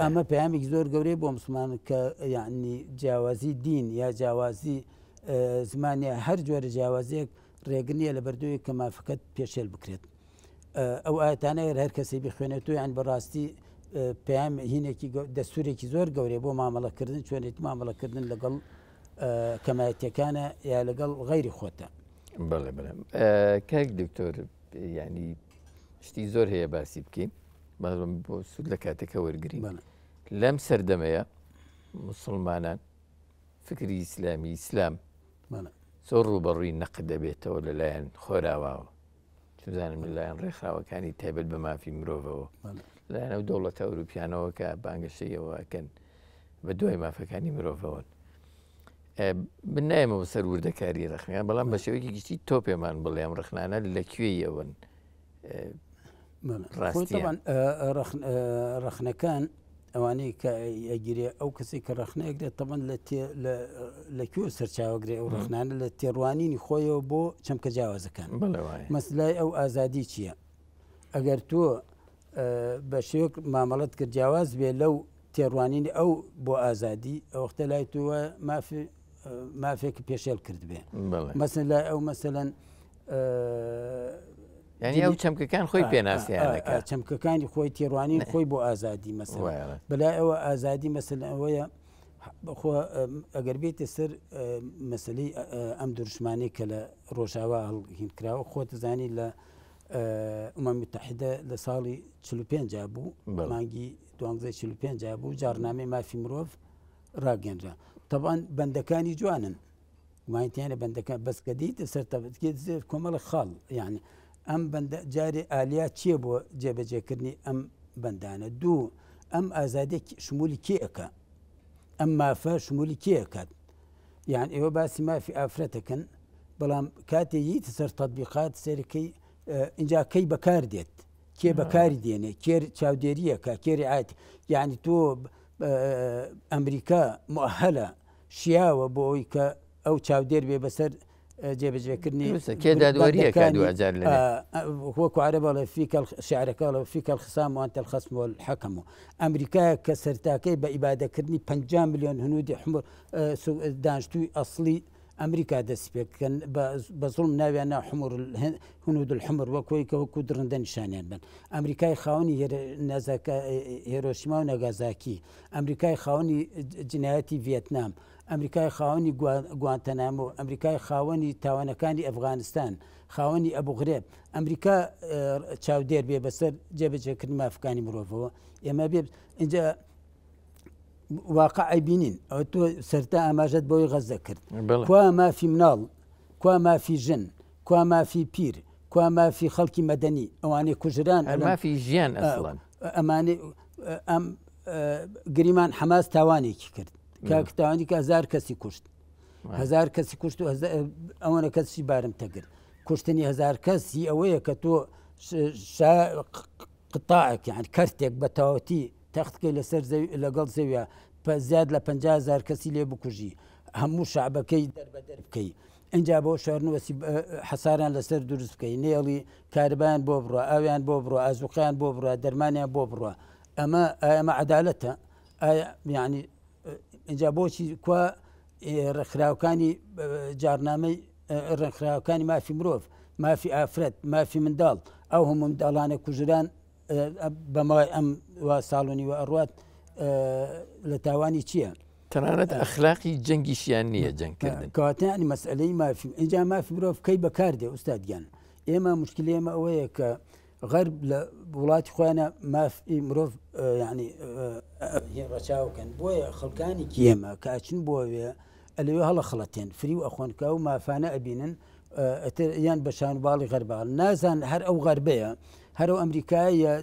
ئەمە پەیامێکی زۆر گەورەی بۆ مسلمان کە یعنی جیاوازی دین یا جیاوازی زمانە هەر جۆرە جیاوازیەک ڕێگرنیە لە بەردەوەی کە مافەکەت پێشێل بکرێت. ئەو ئاەتانەیە هەر کەسێک بخوێنێتەوە یان بەڕاستی پەیام هینێکی دەستورێکی زۆر گەورەی بۆ مامەڵەکردن چۆنێتی مامەڵەکردن لەگەڵ کەمایەتیەکانە یا لەگەڵ غەیری خۆتە. بەڵێ بڵێ کاک دکتۆر یعنی شتی زۆر هەیە باسی بکەین بۆ سود لە کاتێکە وەرگری لەم سەردەمەیە مسلمانان فکری ئیسلامی ئیسلام زۆر ڕوبەڕووی نەقد دەبێتەوە لەلایەن خۆراواوە چزانم لەلایەن ڕێکخراوەکانی تایبەت بە مافی مرۆڤەوە لایەن ئەو دەوڵەتە ئەوروپیانەوە کە بانگەشەیەوەکەن بە دوای مافەکانی مرۆڤەوە بنایمەوە سەر وردەکاری ڕخنەکان بەڵام بە شێوەیەکی گشتی تۆ پێمان بڵێ ئەم ڕخنانە لەکوێی ئەوەن ڕاستیان ڕخنەکان ئەوانەی کە ئەگیرێ ئەو کەسی کە ڕخنەیەکرێت تەمەند لەکوێ سەرچاوەگرێ ئەو ڕخنانە لە تێڕوانینی خۆیەوە بۆ چەمکە جیاوازەکان مەسلای ئەو ئازادی چییە؟ ئەگەر تۆ بە شێوەیەک مامەڵەت کرد جیاواز بێ لەو تێڕوانینی ئەو بۆ ئازادی ئەوەختە لای تۆوە مافێکی پێشێل کرد بێ مەسن لای ئەو مەسەلەن یعنی ئەو چەمکەکان خۆی پێناسییانەکە چەمکەکانی خۆی تێڕوانین خۆی بۆ ئازادی مەسەلا بەلای ئەوە ئازادی مەسەل ئەوەیە خۆ ئەگەر بێتە سەر مەسلەی ئەم دروشمانەی کە لە ڕۆژاوا هەڵهینکراوە خۆت زانی لە ئومەم متحیدە لە ساڵی 45 بوو مانگی 45 بوو جارنامەی مافی مرۆڤ ڕاگەنرا طبعاً بەندەکانی جوانن مایتیانە بەندەکان بەس کە دیتە سەر کۆمەڵە خاڵ یعنی ئەم بەندە جارێ ئالیا چییە بۆ جێبەجێکردنی ئەم بەندانە دوو ئەم ئازادێک شمولی کێەکە ئەم مافە شمولی کێەکات یان ئێوە باسی مافی ئافرەتەکەن بەڵام کاتێییتە سەر تەطبیقات سەرەکەی اینجا کەی بەکار دێت کێ بەکاری دێنێ کێر چاودێریەکە کێری ئاتی یعنی تۆ ئەمریکا مؤهلە شیاوە بۆ ئەوی کە ئەو چاودێر بێ بەسەر جێبەجێکردنی کێدادوەریەکە دوجار وەکو عەرەبەڵێ فیکە شیعرەکەڵە فیکە الخصام وأنت الخصم والحكم ئەمریکایە کە سەرتاکەی بە ئیبادەکردنی 50 ملیۆن هنوودی حمر دانیشتووی ئەسڵی ئەمریکا دەست پێکەن بە زوڵم ناویان نا حمر هنود الحمر وەکۆی کە وەکو درڕندە نیشانیان بن ئەمریکای خاوەنی هێرۆشیما و نەگازاکی ئەمریکای خاوەنی جنایەتی ڤێتنام ئەمریکای خاوەنی گوانتەنامۆ ئەمریکای خاوەنی تاوانەکانی ئەفغانستان خاوەنی ئەبوغرێب ئەمریکا چاودێر بێ بەسەر جێبەجێکردنی مافەکانی مرۆڤەوە ئێمە بێ اینجا واقع بینین ئەو تۆ سەرتا ئاماژەت بۆی غەزە کرد کوا مافی مناڵ کوا مافی ژن کوا مافی پیر کوا مافی خەڵکی مەدەنی ئەوانەی کوژران مافی ژیان ئەمانێ ئەم گریمان حەماس تاوانێکی کرد کاکتاوانی کە 1000 کەسی کوشت 1000 کەسی کوشت و ئەوەنە کەسی بارم تەگر کوشتنی 1000 کەسی ئەوەیە کە تۆ قتاعێک یان کەرتێک بە تەواوەتی تەختکەی لەسەر لەگەڵ زەویە زیاد لە 50,000 کەسی لێ بکوژی هەموو شعبەکەی دەربەدەر بکەی اینجا بۆ شارنوەسی حەساران لەسەر دروست بکەی نێڵی کاربیان بۆ بڕە ئاویان بۆ بڕە ئازوقیان بۆ بڕە دەرمانیان بۆ بڕە ئەمە عەدالەتە یعنی اینجا بۆچی کوا ڕێکخراوەکانی جارنامەی ڕێکخراوەکانی مافی مرۆڤ مافی ئافرەت مافی منداڵ ئەو هەموو منداڵانە کوژران بەمای ئەم ساڵۆنی و ئەڕوات لە تاوانی چییە؟ تەنانەت ئەخلاقی جەنگیشیان نییە جەنگکردن کەواتانی مەسئلەی مافی اینجا مافی مرۆڤ کەی بەکاردێ ئوستادگیان ئێمە مشکلی ئێمە ئەوەیە کە غەرب لە وڵاتی خۆیانە مافی مرۆڤ ینی ڕەچاوکەن بۆیە خەڵکانی ئێمە کە ئاچن بۆوێ ئەلەوێ هەڵە خڵەتێن فری و ئەخۆنکە و مافانە ئەبینن یان بە شانوباڵی غەرباڵ نازان هەر ئەو غەربەیە هەرو ئەمریکایە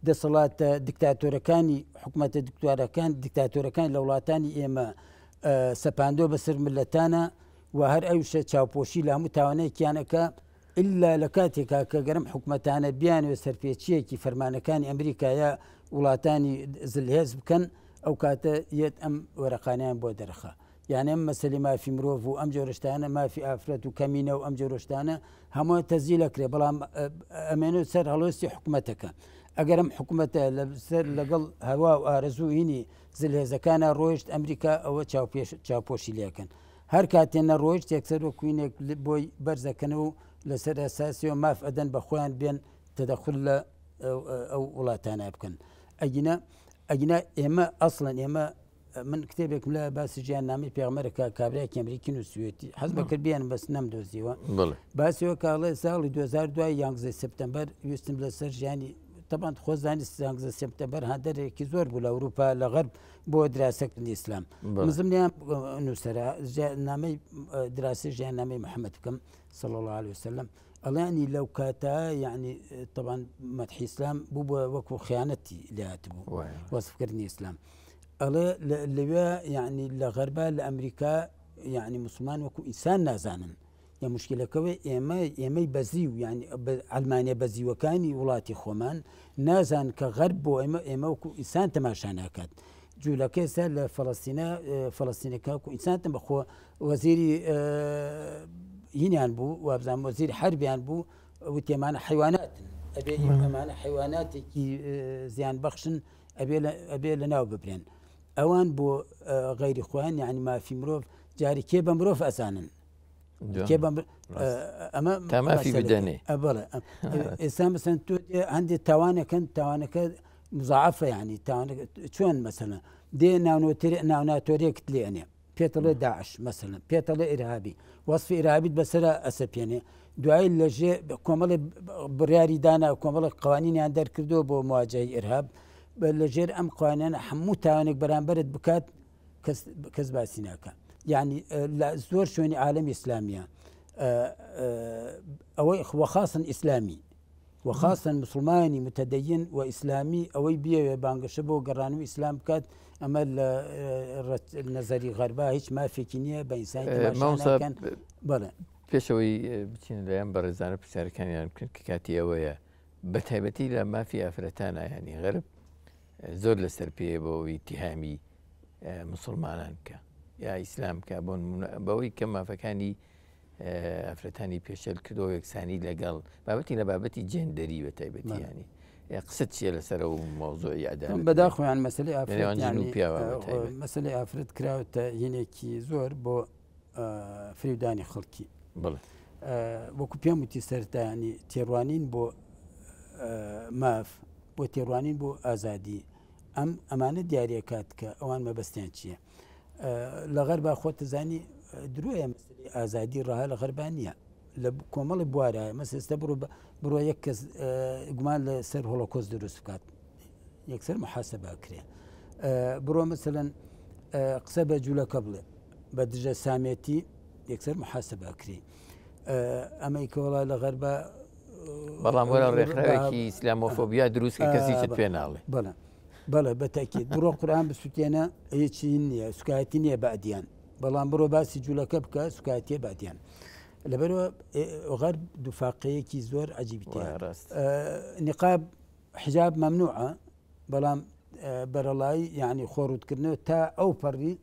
دەسەڵاتە دیکتاتۆرەکانی حکوومەتە دیکتاتۆرەکان لە وڵاتانی ئێمە سەپاندۆ بەسەر ملەتانە و هەر ئەوشە چاوپۆشی لە هەموو تاوانەیەکیانەکە ئللا لە کاتێکا کە گەرم حکوومەتانە بیانوێ سەرپێچیەکی فەرمانەکانی ئەمریکایە وڵاتانی زلهێز بکەن ئەو کاتە یەت ئەم وەرەقانیان بۆ دەرخە یان ئەم مەسەلی مافی مرۆڤ و ئەم جۆرەشتانە مافی ئافرەت و کەمینە و ئەم جۆرەشتانە هەموو تەزیلەکرێ بەڵام ئەمێنێت سەر هەڵوێستی حکوومەتەکە ئەگەر ئەم حکوومەتە لەسەر لەگەڵ هەوا و ئارەزوو زلهێزەکانە ڕۆیشت ئەمریکا ئەوە چاوپۆشی لێکەن هەر کاتێنە ڕۆیشت یەکسەر وەکوینێک بۆی بەرزەکەن و لەسەر ئەساسیەوە ماف ئەدەن بە خۆیان بێن تەدەخل لە ئەو وڵاتانە بکەن ئەگینا ئێمە ئەسڵەن ئێمە من کتێبێکم لە باسی ژیان نامی پێغمبەرەکە کابرایەکی ئەمریکی نووسوێتی حەز بەکردبیان بەس نەمدۆزیوە باسیەوە کاڵێ ساڵی 2002 11 سپتەمبەر ویستم لەسەر ژیانی طبعا خۆزانی 11 سپتەمبەر هەندێکی زۆر بوو لە ئەوروپا لە غەرب بۆ دراسەکردنی ئیسلام مزمنیان نووسرا نامەی دراسی ژیان نامی محەممەد بکەم صلى الله عليه وسلم ئەڵیانی لەو کاتە یعنی طبعا مەدحی ئیسلام بوو بە وەکو خیانەتی لات بوو وەسفکردنی ئیسلام ئەڵێ لەوێ یعنی لە غەربا لە ئەمریکا یعنی مسلمان وەکو ئینسان نازانن یا مشکلەکەوەی ئێمەی بەزی و یعنی ئەلمانیا بەزیوەکانی وڵاتی خۆمان نازان کە غەرب بۆ ئێمە وەکو ئینسان تەماشا ناکات جوولەکەی سەر لە فەڵەستینەکە وەکو ئینسانتە بەخۆ وەزیری هینیان بوو وابزان وەزیری حربیان بوو وتێمانە حیواناتن ئەبێ ئەمانە حیواناتێکی زیان بەخشن ئەبێ لە ناو ببرێن ئەوان بۆ غەیری خۆیان یعنی مافی مرۆڤ جاری کێ بە مرۆڤ ئەزانن ئەمە تامافی بدەنێ بڵێ ئێستا مەسەن تۆ هەندێک تاوانەکەن تاوانەکە مزعفە یعنی چۆن مەسەلە دێ ناوناتۆریەکت لێنێ پێتەڵێ داعش مەسەلەن پێتەڵێ ئیرهابی وەصفی ئیرهابیت بەسرە ئەسەپێنێ دوایی لەژێ کۆمەڵی بڕیاری دانا کۆمەڵی قوانینیان دەرکردو بۆ مواجهی ئیرهاب لەژێر ئەم قوانینە هەموو تاوانێک بەرامبەرت بکات کەس باسی ناکە یعنی لە زۆر شوێنی عالەمی ئیسلامیە ئەوەی وەخاسن ئیسلامی وخاصة مسلماني متدين وإسلامي أو بيه بانقشبه قرانو إسلام كات أما النظري غربا هيش ما في كينيا بإنسان ما كان بلا پێشەوەی بچین لەیان بەڕێزانە پرسیارەکانیان بکەن کە کاتی ئەوەیە بەتایبەتی لە مافی ئافرەتانە ینی غەرب زۆر لەسەر پێ بۆ ئیتیهامی مسلمانان کە یا ئیسلام کە بەوەی کە مافەکانی ئافرەتانی پێشەل کردەوە یەکسانی لەگەڵ بابەتی لە بابەتی جێندەری بە تایبەتیانی قسە چیە لەسەر و مۆزۆی عەدالەت بەداخۆیان مەسەلەی ئافرەت پیاوە مەسەلەی ئافرەت کراوەتە هینێکی زۆر بۆ فریودانی خەڵکی وەکو پێم وتی سەرتایانی تێڕوانین بۆ ماف بۆ تێڕوانین بۆ ئازادی ئەمانە دیارەکات کە ئەوان مەبەستیان چییە لە غەربا خۆت زانی درۆیە مەسەلەی ئازادی ڕاها لە غەربانیە لە کۆمەڵی بوارە مەسەستا بڕۆ یەک کەس گومان لە سەر هۆڵۆکۆست دروست بکات یەکسەر محاسەبە کرێ بڕۆ مەسەلەن قسە بە جوولەکە بڵێ بە دژە سامێتی یەکسەر محاسەبە کرێ ئەمەی کەوەڵا لە غەربا بەڵام وەرە ڕێکخراوێکی ئیسلامۆفۆبیا دروستکە کەسیچت پێ ناڵێ بەڵێ بەتاکید بڕۆ قورئان بسووتێنە هیچی نییە سوکایەتی نییە بەعدیان بەڵام بڕۆ باسی جوولەکە بکە سوکایەتیە بەعدیان لەبەرەوە غەرب دووفاقەیەکی زۆر عەجیبی نقاب حجاب مەمنوعە بەڵام بەرەڵایی یعنی خۆڕوودکردنەوە تا ئەو پەڕی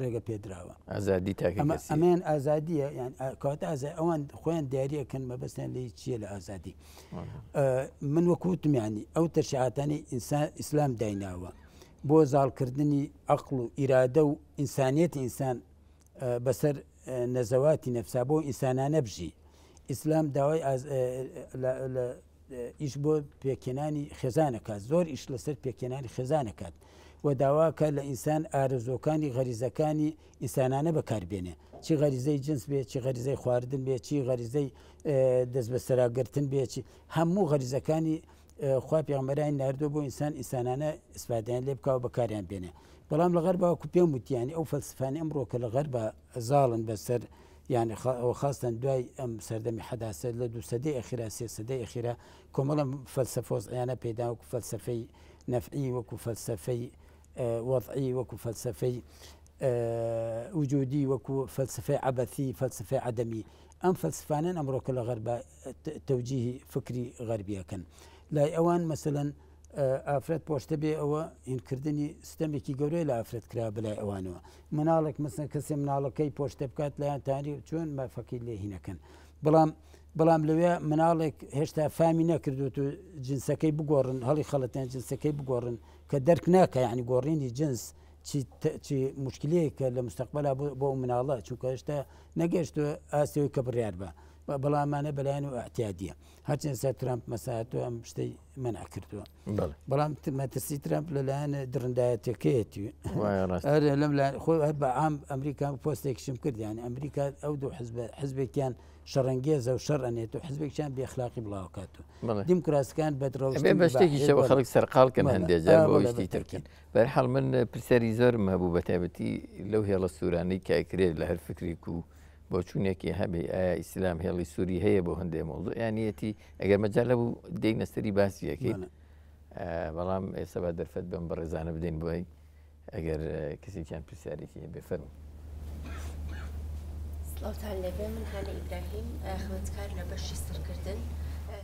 ڕێگە پێدراوە ئازادی ئەمێن ئازادیە کاتە ئەوان خۆیان دیارەکەن مەبەستیان لێ چییە لە ئازادی من وەکوتمیانی ئەو تەشعاتانی ئیسلام دایناوە بۆ زاڵکردنی عەقڵ و ئیرادە و ئینسانیەتی ئینسان بەسەر نەزەواتی نەفسا بۆ ئینسانانە بژی ئیسلام داوای ئیش بۆ پێکێنانی خێزانەکات زۆر ئیش لەسەر پێکێنانی خێزانەکات و داواکە لە ئینسان ئارزۆکانی غەریزەکانی ئینسانانە بەکاربێنێ چی غەریزەی جنس بێ چی غەریزەی خواردن بێ چی غەریزەی دەست بە سەراگرتن بێ هەموو غەریزەکانی خوا پێغەمبەرانی ناردووە بۆ ئینسانانە ئیسفادەیان لێ بکاو بەکاریان بێنێ بەڵام لە غەربا وەکو پێم وتیانی ئەو فەلسفانە ئەمڕۆ کە لە غەربا زاڵن بەسەر یعنی خاستن دوای ئەم سەردەمی حەداسە لە 2 سەدەی ئەخیرا 3 سەدەی ئەخیرا کۆمەڵە فەلسەفۆزعیانە پێدا وەکو فەلسەفەی نەفعی وەکو فەلسەفەی وەضعی وەکو فەلسەفەی وجودی وەکو فەلسفەی عەبەثی فەلسفەی عەدەمی ئەم فەلسفانەن ئەمڕۆ کە لە غەربا تەوجیهی فکری غەربیەکەن لای ئەوان مەسەلەن ئافرەت پۆشتە بێ ئەوە هینکردنی سیستەمێکی گەورەی لە ئافرەت کرا بەلای ئەوانەوە مناڵێک مەسەن کەسێ مناڵەکەی پۆشتە بکات لایەن تانی چۆن مافەکەی لێ هینەکەن بەڵام لەوێ مناڵێک هێشتا فامی نەکردوێت و جنسەکەی بگۆڕن هەڵی خەڵەتیان جنسەکەی بگۆڕن کە دەرک ناکە یعنی گۆڕینی جنس چی مشکلەیەکە لە مستەقبەلا بۆ مناڵە چونکە هێشتا نەگەشتوە ئاسیەوەی کە بڕیار بە بەڵامانە بەلایەن و ئاحتیادیە هەرچەند سەر ترامپ مەساعاتەوە ئەم شتەی منع کردووە بەڵام مەترسی ترامپ لەلایەنە درندایەتەکەیەتی لەم خۆ بە عام ئەمریکا پۆستێکشم کرد یانی ئەمریکا ئەو دوو حزبێکیان شەڕەنگێزە و شەڕ ئەنێت و حزبێکیان بێخلاقی بڵاوکاتەوە دیموکراسیەکان بەدڕەوشتن بە شتێکیشەوە خەڵک سەرقاڵکەن هەندێک جار بۆ شتی ترکن بەرحاڵ من پرسیاری زۆرم هەبوو بە تایبەتی لەو هێڵە سوورانەی کایکرێت لە هەر فکرێک و بۆ چوونێکی هەبێ ئایا ئیسلام هێڵی سووری هەیە بۆ هەندێک مۆزوع یانیەتی ئەگەر مەجال لەبوو دەی نەستەری باسیەکەی بەڵام ئێستا بە دەرفەت بم بە ڕێزانە بدەین بۆی ئەگەر کەسێکیان پرسیارێکی هەیە بفەرموو. سڵاوتان لەبێ من هانە ئیبراهیم خوێندکار لە بەشی سەرکردن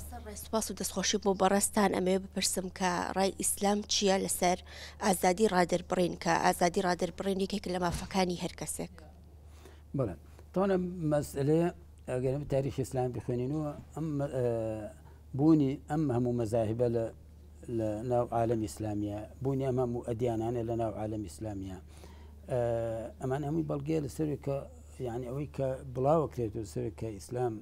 سەر ڕێسوپاس و دەستخۆشی بۆ بەڕێستان ئەمەوێ بپرسم کە ڕای ئیسلام چییە لەسەر ئازادی ڕادربڕین کە ئازادی ڕادربڕین یەکێک لە مافەکانی هەر کەسێک. بەڵێ تۆنە مەسئلەیە ئەگەر تاریخی ئیسلام بخوێنینەوە ئەم بوونی ئەم هەموو مەزاهبە لە ناو عالەمی ئیسلامیە بوونی ئەم هەموو ئەدیانانە لە ناو عالەمی ئیسلامیە ئەمان هەمووی بەڵگەیە لەسەرێکە یعنی ئەوەی کە بڵاوەکرێت و سەرێک کە ئیسلام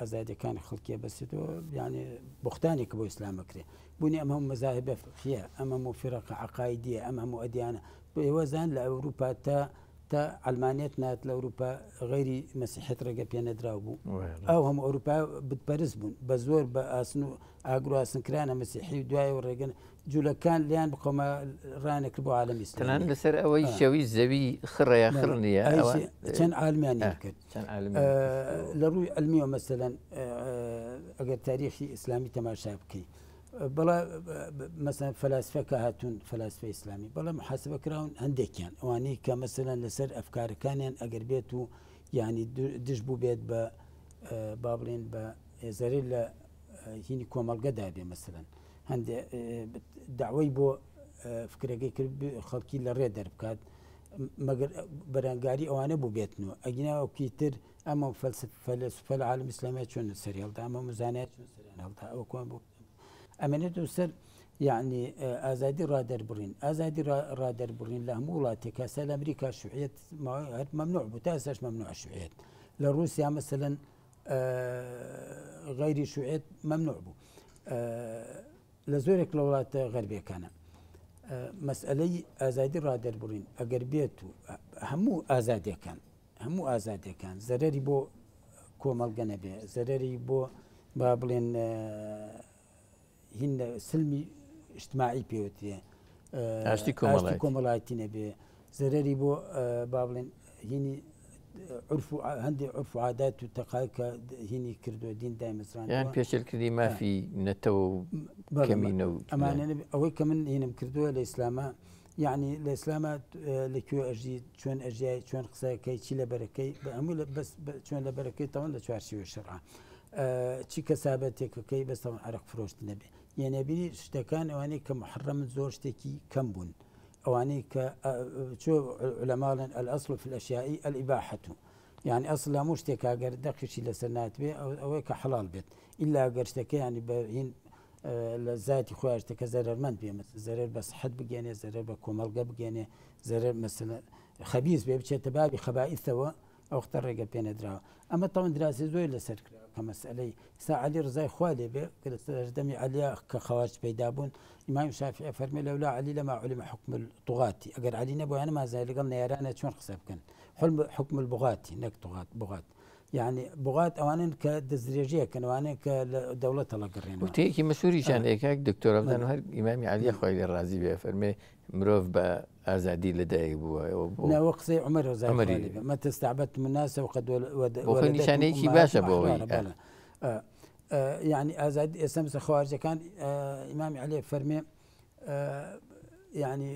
ئازادەکانی خەڵکیە بەسێتەوە یعنی بوختانێک بۆ ئیسلام بکرێ بوونی ئەم هەموو مەزاهبە فقهیە ئەم هەموو فیرەقە عەقایدیە ئەم هەموو ئەدیانە بۆ ئێوەزان لە ئەوروپا تا ئەلمانیت نات لە ئەوروپا غەیری مەسیحێت ڕێگە پێ نەدراو بوو ئەو هەموو ئەوروپا بتپەرست بوون بە زۆر بە ئاسن و ئاگر و ئاسنکرانە مەسیحی و دوای و ڕێگەن جوولەکان لیان بخۆمە ڕانێک بۆ عالەمی ئیسلامی تەنان لەسەر ئەوەی شەوی زەوی خڕەیە خڕ نییە چەند عالمیانی کرد لە ڕووی ئەلمیەوە مەسەلەن ئەگەر تاریخی ئیسلامی تەماشا بکەی بەڵا مەسەن فەلاسفەکە هاتوون فەلاسفە ئیسلامی بەڵام محاسبە کراون هەندێکیان ئەوانەی کە مەسەلەن لەسەر ئەفکارەکانیان ئەگەر بێت و ینی دش بوو بێت بە با بڵێن بە ئێزەرەی لە هینی کۆمەڵگەدا بێ مەسەلەن هەندێک داوای بۆ فکرەکەی کرد خەڵکی لە ڕێ دەربکات مەگەر بەرەنگاری ئەوانە بوو بێتنەوە ئەگیناوەکی تر ئەمە فەلسفە لە عالم ئیسلامی چۆن سەریالدا ئەمە مزانات چۆن سەریالدا ئەوە کۆن بوو ئەمێنێت و سەر یعنی ئازادی ڕادەربڕین ئازادی ڕادەربڕین لە هەموو وڵاتێک کاسە لە ئەمریکا شوعیت هەر مەمنوع بوو تا ئێستاش مەمنوع شوعیت لە رووسیا مەسەلەن غەیری شوعیت مەمنوع بوو لە زۆرێک لە وڵاتە غەربیەکانە مەسئلەی ئازادی ڕادەربڕین ئەگەر بێت و هەموو ئازادیەکان زەرەری بۆ کۆمەڵگە نەبێ زەرەری بۆ با بڵێن هین سلمی اجتماعی پێوتێ ئاشتی کۆمەڵایەتی نەبێ زەرەری بۆ با بڵێن هینی هەندێک عرف و عادات و تەقایکە هینی کردو دین دایمەزران یان پێشێلکردی مافی نەتەوە و کەمینە و ئەمانە ئەوەی کە من هینم کردووە لە ئیسلامە یعنی لە ئیسلامە لەکوێ ئەژی چۆن ئەژیای چۆن قسەکەی چی لە بەرەکەی هەموو بەس چۆن لە بەرەکەی تەوان لە چوارچێوە شەرعە چی کەسابەتێکەکەی بەستەوە عەرق فرۆشت نەبێ یەنەبیری شتەکان ئەوانەی کە محرەمن زۆر شتێکی کەم بوون ئەوانەی کە چۆ علەماڵن الأصل في الأشياء الإباحة يعني ئەسڵ هەموو شتێک ئەگەر دەقیشی لەسەر ناتبێ ئەوەی کە حەڵال بێت ئیلا ئەگەر شتەکە ینی بەهین لە ذاتی خۆیان شتەکە زەرەرمەند بێ زەرەر بە سەحەت بگەێنێ زەرەر بە کۆمەڵگە بگەێنێ زەرەر مەسەلەن خەبیث بێ بچێتە بابی خەبائیثەوە ئەو وەختە ڕێگە پێ نەدراوە ئەمە تەواو دراسی زۆر لەسەر کراوە کە مەسئلەی سا عەلی ڕزای خوا لێبێ کە لە سەردەمی عەلیە کە خەوارج پەیدا بوون ئیمام شافعی فەرمێ لەولا عەلی لەما عولم حکم الطغاة ئەگەر عەلی نەبووە نەمازای لەگەڵ نەیارانە چۆن قسە بکەن حکم البغاة نەک بغاة يعني بغات ئەوانن کە دەستدرێژەیەکەن ئەوانەیە کە لە دەوڵەتە لەگەڕێنەوە وتەیەکی مەشهوریشان ئێکاک دکتۆرە بدەن هەر ئیمامی عەلیە خۆی لێ ڕازی بێ فەرمێ مرۆڤ بە ئازادی لەدایک بووە ناوە قسەی عومەر ڕەزای مەتى استعبدتم الناس وقد بۆ نیشانەیەکی باشە بۆەوەی يعني ئازادی ئێستا مثل خەوارجەکان ئیمامی عەلی فەرمێ يعني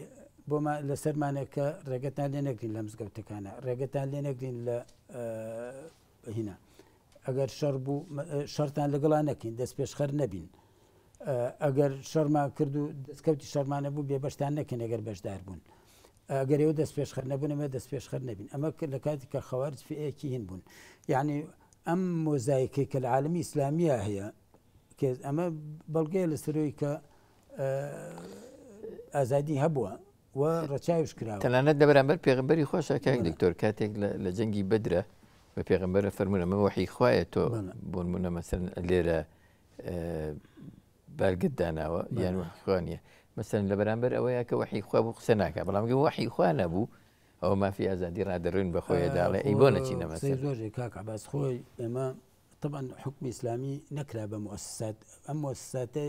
بۆمە لەسەرمانێکە ڕێگەتان لێ نەگرین لە مزگەوتەکانە ڕێگەتان لێ نەگرین لە هینا ئەگەر شەڕ بوو شەرتان لەگەڵا نەکەین دەست پێشخەر نەبین ئەگەر شەرمان کرد و دەستکەوتی شەرمانە بوو بێبەشتان نەکەن ئەگەر بەشدار بوون ئەگەر ئێوە دەست پێشخەر نەبوونەوە دەست پێشخەر نەبین ئەمە لە کاتی کە خەوارج فئەیەکی هین بوون یعنی ئەم مۆزایکەی کە لە عالمی ئیسلامیە هەیە کە ئەمە بەڵگەیە لەسەرەوەی کە ئازادی هەبووە و ڕەچاویش کراوە تەنانەت لە بەرامبەر پێغەمبەری خۆشە کاک دکتۆر کاتێک لە جەنگی بەدرە بە پێغەمبەرە فەرمونە مە وەحی خوایە تۆ بۆ نمونە مەسەلەن لێرە بارگت داناوە یان وەحی خوا نییە مەسەلەن لە بەرامبەر ئەوەیە کە وەحی خوا بوو قسە ناکات بەڵام وەحی خوا نەبوو ئەوە مافی ئازادی ڕادەڕوین بە خۆیە داڵێ ئەی بۆ نەچینە مەسەلەن زۆرێک کاک عەباس خۆی ئێمە طبعا حکمی ئیسلامی نەکرا بە مؤسسات ئەم مؤسساتە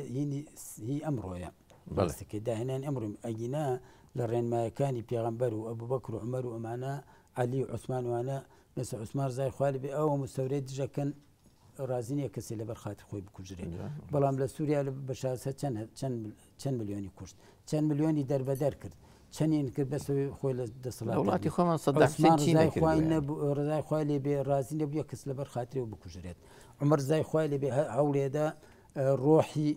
هی ئەمڕۆیە بەڵێکە داهێنان ئەمڕۆ ئەگینا لە ڕێنمایەکانی پێغەمبەر و ئەبوبەکر و عومەر و ئەمانە عەلی و عوسمان وانە مثل عوسمان ڕزای خوا لێبێ ئەوە مستەورەی دژەکەن ڕازی نییە کەسێ لەبەر خاتی خۆی بکوژرێت بەڵام لە سووریا بە شاسە چەند ملیۆنی کوشت چەند ملیۆنی دەربەدەر کرد چەندین کرد بەسەوەی خۆی لە دەسەڵاتی وڵاتی خۆمان ڕزای خوا لێبێ ڕازی نەبووە کەس لەبەر خاترەوە بکوژرێت عومەر ڕزای خوا لێبێ هەوڵێدا ڕۆحی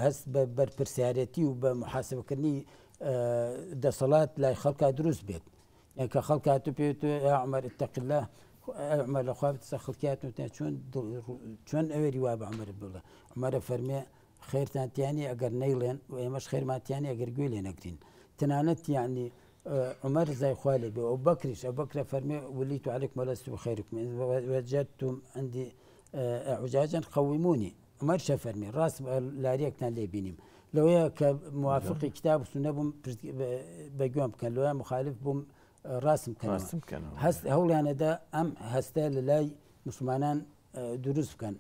هەست بە بەرپرسیارەتی و بە محاسبەکردنی دەسەڵات لای خەڵکا دروست بێت کە خەڵکاتو پێێت عومەر اتق الله عومەر لەخوا بتسە خەڵکیاتون چۆن ئەوێری وا بە عومەر بڵێ عومەرە فەرمێ خێرتانتیانی ئەگەر نەیڵێن و ئێمەش خێرماتیانی ئەگەر گوێ لێ نەگرین تەنانەت یعنی عمر زي خوالي أبو بكرش أبو بكر فرمي وليت عليكم ولست بخيركم وجدتم عندي اعوجاجا قوموني عمر شفرمي راس لاريك كان لي بينيم لو هي كموافق كتاب السنة بقوم كان لو هي مخالف بوم راسم كان هست هول أنا دا أم هستا للاي مسلمان دروس كان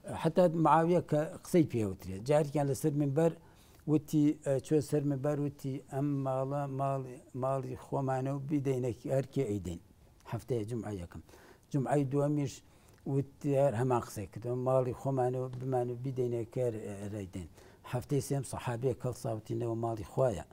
حتى معاوية كقصي فيها وتري جاري كان لسر منبر وتي شو سر منبر وتي أم مالي خومانو بدينك أركي أيدين هفته جمعة يكم جمعة دواميش وتي هم قصيك مالي خومانو بمانو بدينك أيدين هفته سيم صحابي كل صوتنا ومالي خوايا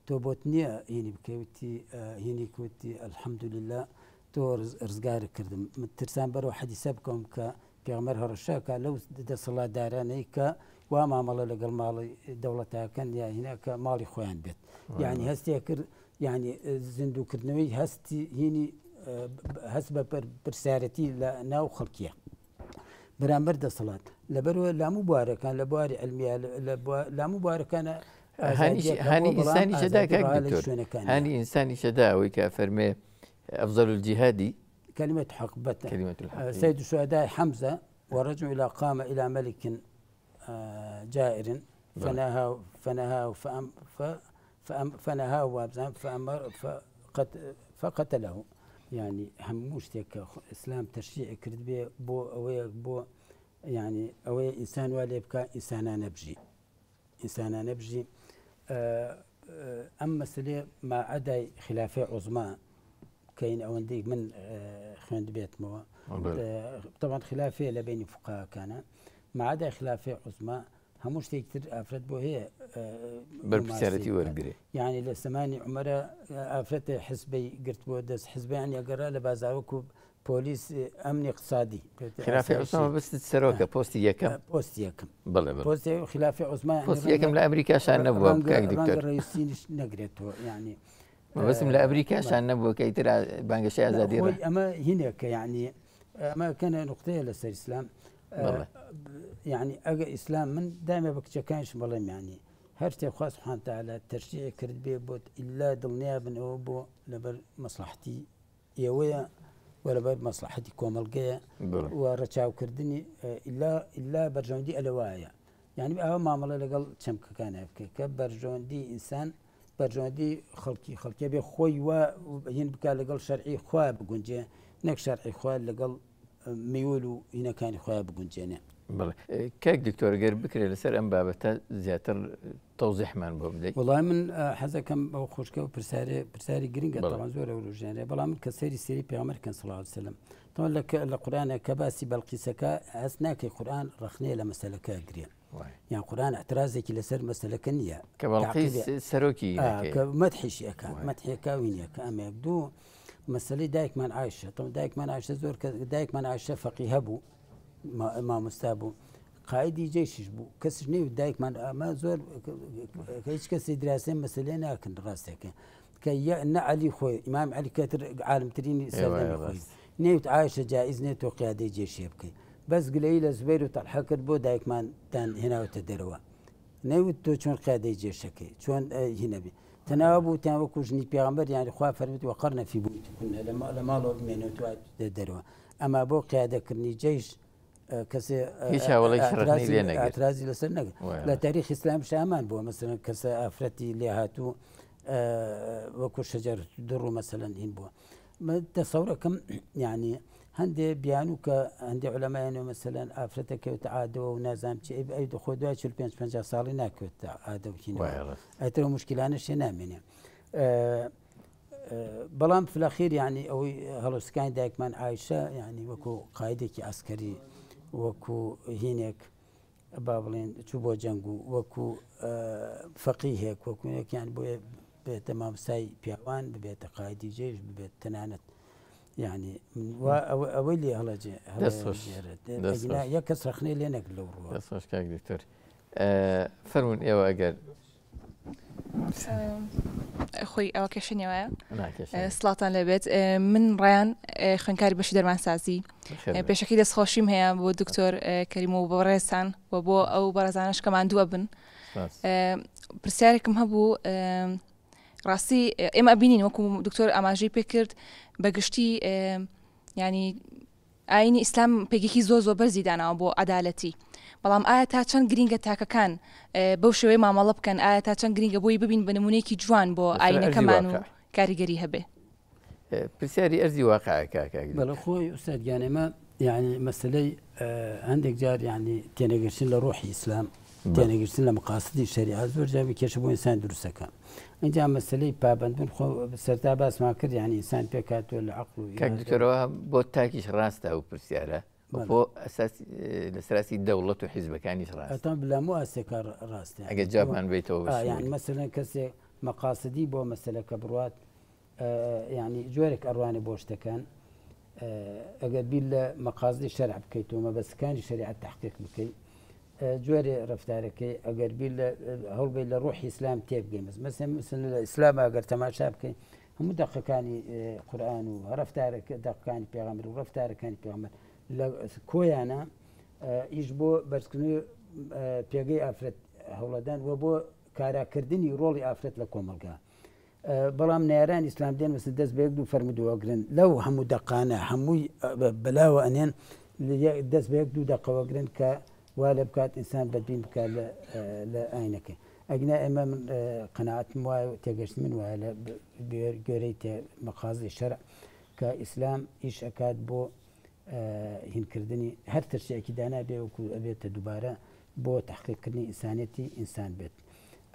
توبوتني هني بكوتي هني كوتي الحمد لله تو رزقار كردم ترسان برو حديث بكم ك بيغمر هرشاكا لو صلاة داراني ك وما مال لقل مال دولتها كان يا هناك مالي خوان بيت يعني هستي كر يعني زندو كرنوي هستي هني هسبة برسارتي لا ناو خلقية برامبر ده صلاة لبرو لا مبارك كان لبواري علمية لا مبارك كان هاني إنساني شدا كدكتور هاني إنساني شدا ويكافرمي أفضل الجهاد كلمة حق كلمة الحق سيد الشهداء حمزة ورجل إلى قام إلى ملك جائر فنهاه فأمر فقتله يعني هموش تك إسلام تشريع كرد بي بو يعني أوي إنسان والي يبقى إنسانا نبجي أما سلي ما عدا خلافة عظمى كاين أونديك من خوند بيت مو طبعا خلافة لبين فقهاء كان ما عدا خلافة عظمى هموش تكتر أفرد بو هي بالبسارتي ورقري يعني لسماني عمره أفرد حزبي قرت بو دس حزبي يعني أقرأ لبازاوكو بوليس أمن اقتصادي خلافة عثمان بس تسروكه بوستي يكم بلا بوستي خلافة عثمان بوستي يكم لأمريكا عشان نبوه بكاك دكتور رانج الرئيسينش نقرته يعني بس لأمريكا عشان نبوه كي ترى بانجش أزاديرة أما هناك يعني ما كان نقطة لسر الإسلام يعني أجا إسلام من دائما بكتشكانش ملهم يعني هرتي خاص سبحانه وتعالى تشريع كرد بيبوت إلا دلنيا بن أبو لبر مصلحتي يويا ولا بر مصلحتي كومالجيا ورجعوا كردني إلا برجوندي ألوايا يعني أهو معاملة لقل شمك كان هيك كبرجوندي إنسان برجوندي خلقي بخوي وين بكا لقل شرعي خواب بقنجي نك شرعي خواب لقل ميولو هنا كان خواب بقنجينا بله كيك دكتور غير بكري لسر ام بابتا زياتر توضيح من بوبدي والله من حزا كم خوشكه برساري جرينجا طبعا زور ورجاني بلا من كسيري سيري بيغمر كان صلى الله عليه وسلم طبعا لك القران كباسي بلقيسكا اسناك القران رخني لمسلكا جريا يعني قران اعتراضك لسر مسلكا نيه كبلقيس سروكي كمدحش مدحي كاوينيك اما يبدو مسألة دايك من عائشة طبعا دايك من عائشة زور دايك من عائشة فقيه بو ما مستابو قائدي جيش بو كسر نيو دايك ما زور كيش كسر دراسة مسألة لكن راسك كي علي خوي إمام علي كاتر عالم تريني سلم خوي نيو عائشة جائز نيو قيادي جيش يبكي بس قليل زبير وطلحكر بو دايك من تان هنا وتدروا نيو تو شون قيادي جيشك شون هنا بي تناوبوا تناوكوجني بيغمبر يعني خوا فرمت وقرنا في بيوتكن لما لو منو تدروا اما بو قياده كرني جيش كسي هيش ولا يشرحني لي انا اعتراضي لسنه لا تاريخ اسلام شامان بو مثلا كسي افرتي اللي هاتو وكو شجر در مثلا هين بو ما تصور كم يعني هندي بيانوك هندي علماء يعني مثلا افرتك وتعادوا ونازم شيء ايد خدوا شل 5 صار هناك تعادوا هنا اترى مشكله انا شي نامين بلام في الاخير يعني او هلوس كان دايك من عايشه يعني وكو قائدك عسكري وكو هينك بابلين تشوبو جنگو وكو فقيهك وكو يعني بتمام ساي بيوان ببيت قائدي جيش ببيت تنانت يعني أولي هلا جي هلا يكسر خني لينك لو روح بس مش كاك دكتور فرمون إيوه أجر خوي أو كشني ويا سلاطان لبيت من ريان خنكاري بشي درمان سازي بشكل دس خوشيم هي بو دكتور كريم وبرزان وبو أو برزانش كمان دوبن برسالكم هبو ڕاستی ئێمە بینین وەکو دکتۆر ئاماژەی پێکرد بەگشتی ینی ئاینی ئیسلام پێگێکی زۆر بەرزی داناوە بۆ عەدالەتی بەڵام ئایا تا چەند گرینگە تاکەکان بەو شێوەیە مامەڵە بکەن ئایا تا چەند گرینگە بۆی ببین بە نمونەیەکی جوان بۆ ئاینەکەمان و کاریگەری هەبێ پرسیاری ئەرزی واقعەکە بەڵە خۆی ئوستاد ئێمە یعنی مەسلەی هەندێک جار یعنی تێنەگەشتن لە ڕۆحی ئیسلام تێنەگەشتن لە مەقاصدی شەریعەت زۆر جار کێشە بۆ ئینسان دروستەکە اینجا مەسلەی پابندبوون خۆ سەرتا باسمان کرد یعنی ئینسان پێکاتوە لە عەقڵ و دکتۆرەوە بۆ تاکیش ڕاستە ئەو پرسیارە بۆ لەسەراسی دەوڵەت و حیزبەکانیش ڕاست ئەتان بلامو ئاسێکە ڕاستە ئەگە جوابمان بێتەوە یعنی مەسەلەن کەسێک مەقاصدی بۆ مەسەلەکە بڕوات یعنی جۆرێک ئەڕوانێ بۆ شتەکان ئەگەر بیر لە مەقاصدی شەرع بکەیتەوە مەبەستەکانی شەریعەت تەحقیق بکەیت جۆرێ ڕەفتارەکەی ئەگەر بیر لە هەوڵبێت لە ڕۆحی ئیسلام تێبگەی مەسەڵەن لە ئیسلام ئەگەر تەماشا بکەین هەموو دەقەکانی قورئان و ڕەفتارەکە دەقەکانی پێغەمبەر و ڕەفتارەکانی پێغەمبەر لە کۆیانە ئیش بۆ بەرزکردنی پێگەی ئافرەت هەوڵەدان و بۆ کاراکردنی ڕۆڵی ئافرەت لە کۆمەلگا بەڵام ناران ئیسلام دێن مەسن دەست بەیەک دوو فەرمودوەگرن لەو هەموو دەقانە هەمووی بەلاوە ئەنێن دەست بەیەک دوو دەقەوەگرن کە وا لە بکات ئینسان بەدبین بکات لە ئاینەکەی ئەگنا ئێمە من قەناعەتم وایە و تێگەشت من وایە لە گوێرەی مەقاصدی شەرع کە ئیسلام ئیش ئەکات بۆ هینکردنی هەر ترشێکی دانا بێ وەکو ئەبێتە دووبارە بۆ تەحقیقکردنی ئینسانەتی ئینسان بێت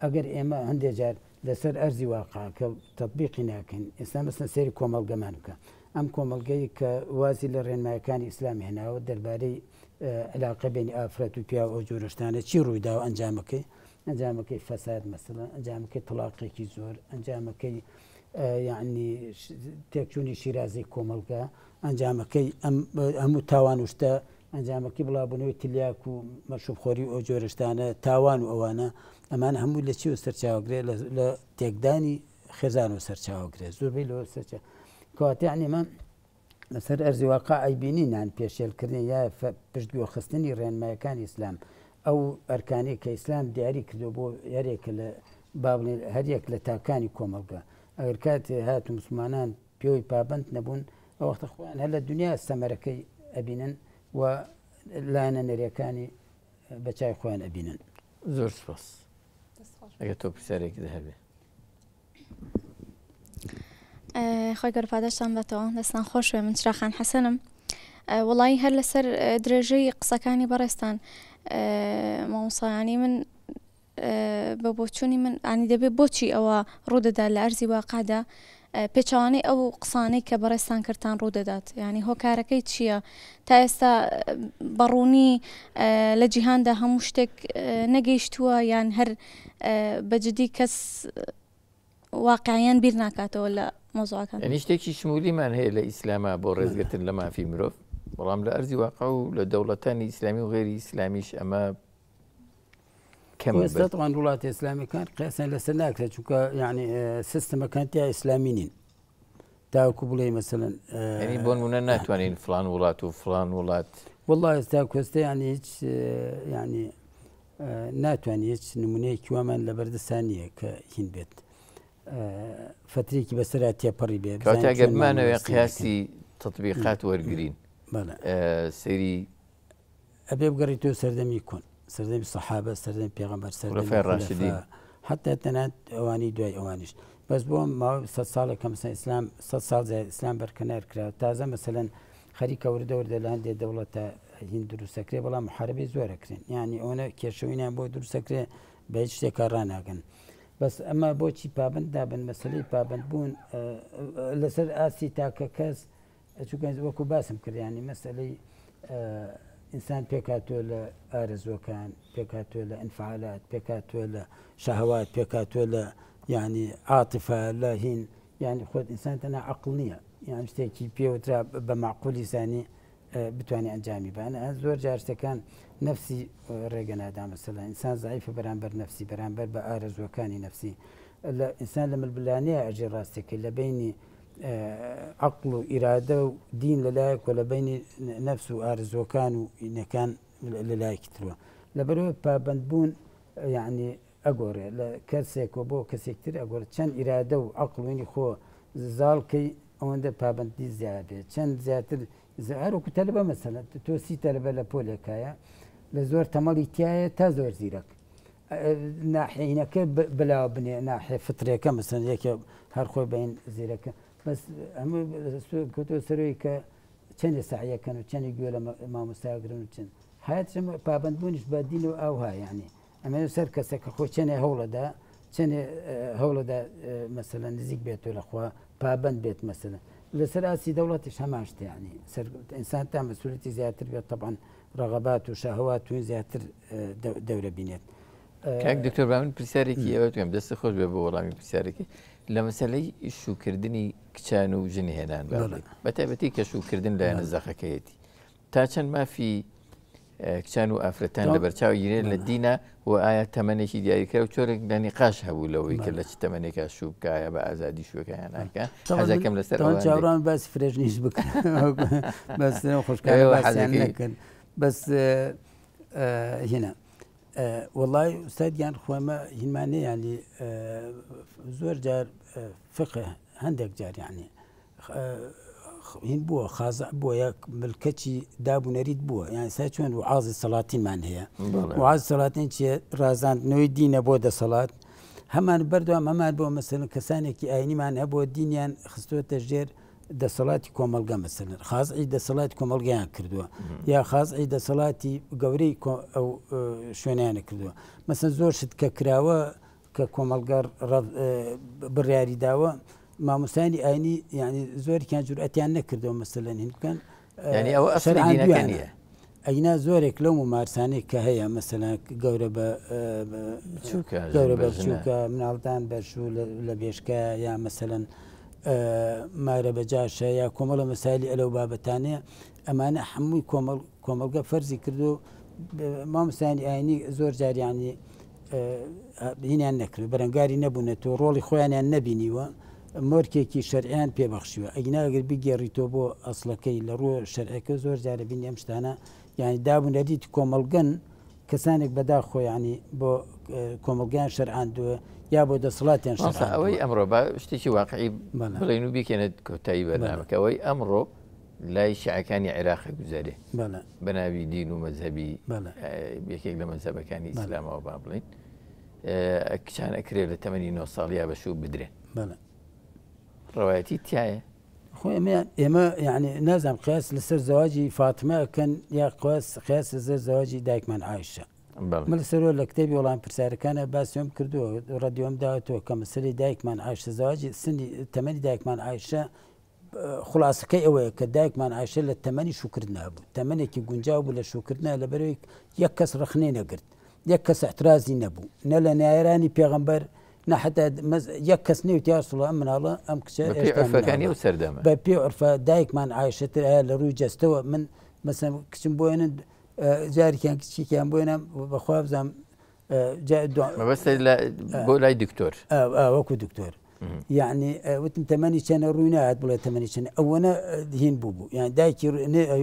ئەگەر ئێمە هەندێک جار لەسەر ئەرزی واقعکە تەطبیقی ناکەین ئێستا مەسەڵەن سەیری کۆمەڵگەمان بکە ئەم کۆمەڵگەی کە وازی لە ڕێنمایەکانی ئیسلامی هێناوە دەربارەی علاقە بینی ئافرەت و پیا و جۆرەشتانە چی ڕوویداوە ئەنجامەکەی فەساد مەسەڵەن ئەنجامەکەی تەلاقێکی زۆر ئەنجامەکەی یعنی تێکچوونی شیرازی کۆمەڵگە ئەنجامەکەی هەموو تاوان وشتە ئەنجامەکەی بڵاوبوونەوەی تلیاک و مەشروبخۆری ئەو جۆرەشتانە تاوان و ئەوانە ئەمان هەموو لە چی و سەرچاوەگرێ لە تێکدانی خێزان و سەرچاوەگرێت زۆربەی لەوە سەرچ کەواتە یعنی لەسەر ئەرزی واقع ئەیبینینان پێشێلکردنی یا پشتگوێ خستنی ڕێنمایەکانی ئیسلام ئەو ئەرکانەی کە ئیسلام دیاری کردو بۆ یارێکە لە بابڵێ هەریەک لە تاکانی کۆمەڵگە ئەگەر کاتێ هات و مسلمانان پێوەی پابند نەبوون ئەو وەختە خۆیان هەر لە دنیا سەمەرەکەی ئەبینن و لایەنە نەریەکانی بەچای خۆیان ئەبینن. زۆر سپاس. ئەگەر تۆ پرسیارێکی هەبێ. خۆی گەرفادەشتان بێتەوە دەستان خۆشوێ من چراخان حەسەنم وڵی هەر لەسەر درێژەی قسەکانی بەڕێستان مامۆسایانی من بە بۆچوونی من ئانی دەبێت بۆچی ئەوە ڕوودەدا لە ئەرزی واقعدا پێچوانەی ئەو قسانەی کە بەڕێستان کردان ڕوودەدات یعنی هۆکارەکەی چییە تا ئێستا بەڕوونی لە جیهاندا هەموو شتێک نەگەیشتووە یان هەر بەجددی کەس واقعیان بیر ناکاتەوە لە مۆزوعەکان ئەنی شتێکی شمولیمان هەیە لە ئیسلامە بۆ ڕێزگرتن لە مافی مرۆڤ بەڵام لە ئەرزی واقع و لە دەوڵەتانی ئیسلامی و غێری ئیسلامیش ئەمە ئێستاوان وڵاتی ئیسلامیەکان قیاسیان لەسەر ناکرێت چونکە یعنی سیستەمەکان تیا ئیسلامی نین تاوەکو بڵێ مەسەڵەن ینی بۆ نمونە ناتوانین فلان وڵات و فلان وڵات والله ئێستا کوێستە ینی هیچ ینی ناتوانێت هیچ نمونەیەکی وامان لە بەردەستان نییە کە هین بێت فترێکی بەسەرا تێپەڕی بێت کاتە بمانەوێ قیاسی تطبیقات وەرگرین سەیری ئەبێ بگەڕیتەوە سەردەمی کۆن سەردەمی سەحابە سەردەمی پێغەمبەر خولەفای ڕاشدین حتا تەنانەت ئەوانی دوای ئەوانیش بەس بۆ ماوەی 100 ساڵێکە مەسەڵەن ئیسلام 100 ساڵ ئیسلام بەرکەنار کراوە تازە مەسەڵەن خەریکە وردە لە هەندێک دەوڵەتە هین دروستەکرێ بەڵام محاربەی زۆرەکرێن یعنی ئەوە کێشەوەیان بۆ دروستەکرێ بە هیچ شتێکە ڕناگەن بەس ئەمە بۆچی پابند دابن مەسلەی پابند بوون لەسەر ئاسی تاکە کەس چونکە وەکو باسم کردیانی مەسلەی ئینسان پێکاتوە لە ئارەزوەکان پێکاتوە لە ئەنفعالات پێکاتوە لە شەهوات پێکاتوە لە یعنی عاتفە لە هین یعنی خۆت ئینسان تەنها عەقڵ نییە یان شتێکی پێوترا بە معقولی زانی بتوانێت ئەنجامی بانە زۆر جار شتەکان نفسی ڕێگە نادا مەسەڵەن ئینسان زعیفە بەرامبەر نفسی بەرامبەر بە ئارەزوەکانی نفسی لە ئینسان لە ملبلانەیە ئەژێ ڕاستێکی لە بینی عەقڵ و ئیرادە و دین لەلایەک و لە بینی نەفس و ئارزوەکان و ئینەکان لەلایەکی ترەوە لەبەرەوەی پابندبوون یعنی ئەگۆڕێ لە کەسێک بۆ کەسێکتر ئەگۆڕێت چەند ئیرادە و عقلوێنی خۆ زاڵکەی ئەوەندە پابندی زیاد بێت چەند زیاتر هەروکو تەلبە مەسەلە تۆسی تەلبە لە پۆلێکایە لە زۆر تەمەڵی تایە تا زۆر زیرەک ناحینەکە بلاوە بنێ ناحێ فترێکە مەسەن یەکە هەر خۆی بەین زیرەکە بەس هەموو کۆتۆ سەرۆی کە چەندی ساحیەکەن و چەندی گوێ لە مامۆستاگرن و چەند حیات پابندبوونیش بە دین و ئەوها یعنی ئەمە سەر کەسێکە خۆ چەندێ هەوڵەدا چەندێ هەوڵەدا مەسەلەن نزیک بێتەوە لەخوا پابند بێت مەسەلەن لەسەر ئاسی دەوڵەتیش هەماشتە یعنی ئینسان تا مەسئولیەتی زیاتر بێت طبعاً ڕەغەبات و شەهەوات و زیاتر دەورە بینێت. کاک دکتۆر با من پرسیارێکی ئەوە توێم دەستی خۆش بێ بۆ وەڵامی پرسیارێکی لە مەسەلەی شوکردنی کچان و ژنی هێنان بە تایبەتی کە شوکردن لایەنە زەخەکەیەتی تا چەند مافی کچان و ئافرەتان لە بەرچاو گیرێن لە دینە و ئایا تەمەنێکی دیاریکرا و چۆرێک دانی قاش هەبوو لەوەی کە لە چ تەمەنێکە شوو بکایە بە ئازادی شوەکەیان ناکە حەزەکەم لەسەر چاوەڕان باسی فرێژنیش بکەن بەس خۆشکارە باسییان نەکەن بەس هێنا وڵای ئوستادیان خۆمە هینمانەیە ینی زۆر جار فقه هەندێک جار یعنی هین بووە خازە بووە یەک ملکەچی دابوونەریت بووە یان سا چۆن وعازی سەڵاتینمان هەیە وعاز سەڵاتین چیە ڕازاندنەوەی دینە بۆ دەسەڵات هەمان بەردەوام هەمان بۆ مەسەلەن کەسانێکی ئاینیمان هەبووە دینیان خستوەتە ژێر دەسەڵاتی کۆمەلگا مەسەلەن خازعی دەسەڵاتی کۆمەلگایان کردووە یا خازعی دەسەڵاتی گەورەی ئەو شوێنیانە کردووە مەسەن زۆر شت کە کراوە کە کۆمەلگار بڕیاری داوە مامۆستانی ئاینی ینی زۆرێکیان جورئەتیان نەکردەوە مەسەلەن هین بکەن ئەو ئەسەرانیە ئەینا زۆرێک لەو ممارسانەی کە هەیە مەسەلەن گەورە بە بچووکە مناڵدان بەرشوو لە بێشکە یا مەسەلەن مارە بەجاشە یا کۆمەڵە مەسایلی ئەلەو بابەتانەیە ئەمانە هەمووی کۆمەلگە فەرزی کردو مامۆستانی ئاینی زۆر جاریانی هینیان نەکرد بەرەنگاری نەبوونێتەوە ڕۆڵی خۆیانیان نەبینیوە مۆرکێکی شەرعیان پێبەخشیوە ئەگناگەر بگێڕیتەوە بۆ ئەسڵەکەی لە ڕوو شەرعەکە زۆر جارە بینی ئەم شتانە یعنی دابوونەریت کۆمەلگەن کەسانێک بەدا خۆیانی بۆ کۆمەلگیان شەرعاندووە یا بۆ دەسەڵاتیان ئەوەی ئەمڕۆ بە شتێکی واقعی بڵێن و بکەنێت کۆتایی بەرنامەکە ئەوەی ئەمڕۆ لای شیعەکانی عێراقی گوزارێ بەناوی دین و مەذهبی یەکێک لە مەذهبەکانی ئیسلامەوە با بڵین کچان ئەکرێت لە تەمەنی 9 ساڵیا بەشوو بدرێن ڕەوایەتی تایە خۆ ئێمە یعنی نازانم قیاس لەسەر زەواجی فاتمەکەن یا قیاس لەسەر زەواجی دایکمان عایشە من لەسەرەوە لە کتێبی وەڵام پرسیارەکانە باسیۆم کردووە ڕادیۆم داوەتەوە کە مەسەلەی دایکمان عایشە زەواجی سنی تەمەنی دایکمان عایشە خلاصەکەی ئەوەیە کە دایکمان عایشە لە تەمەنی شوکردنا بوو تەمەنێکی گونجاو بوو لە شوکردنا لەبەرەوەی یەک کەس ڕخنەی نەگرت یەک کەس احترازی نەبوو نە لە نایرانی پێغەمبەر نەحتا یەک کەس نەوت یا ڕسوڵڵاه ئەم مناڵە ئەم کچە عرفەکانی و سەردەمە بە پێ عرفە دایکمان عایشەتر ئایا لە ڕووی جەستەوە من مەسەن کچم بۆێنن جارێکیان کچێکیان بۆێنم بەخوا بزانم مەبەستە بۆ لای دکتۆر وەکو دکتۆر یعنی وتم تەمەنی چەنە ڕووی نهات بڵێ تەمەنی چەنە ئەوەنە هین بوو یان دایکی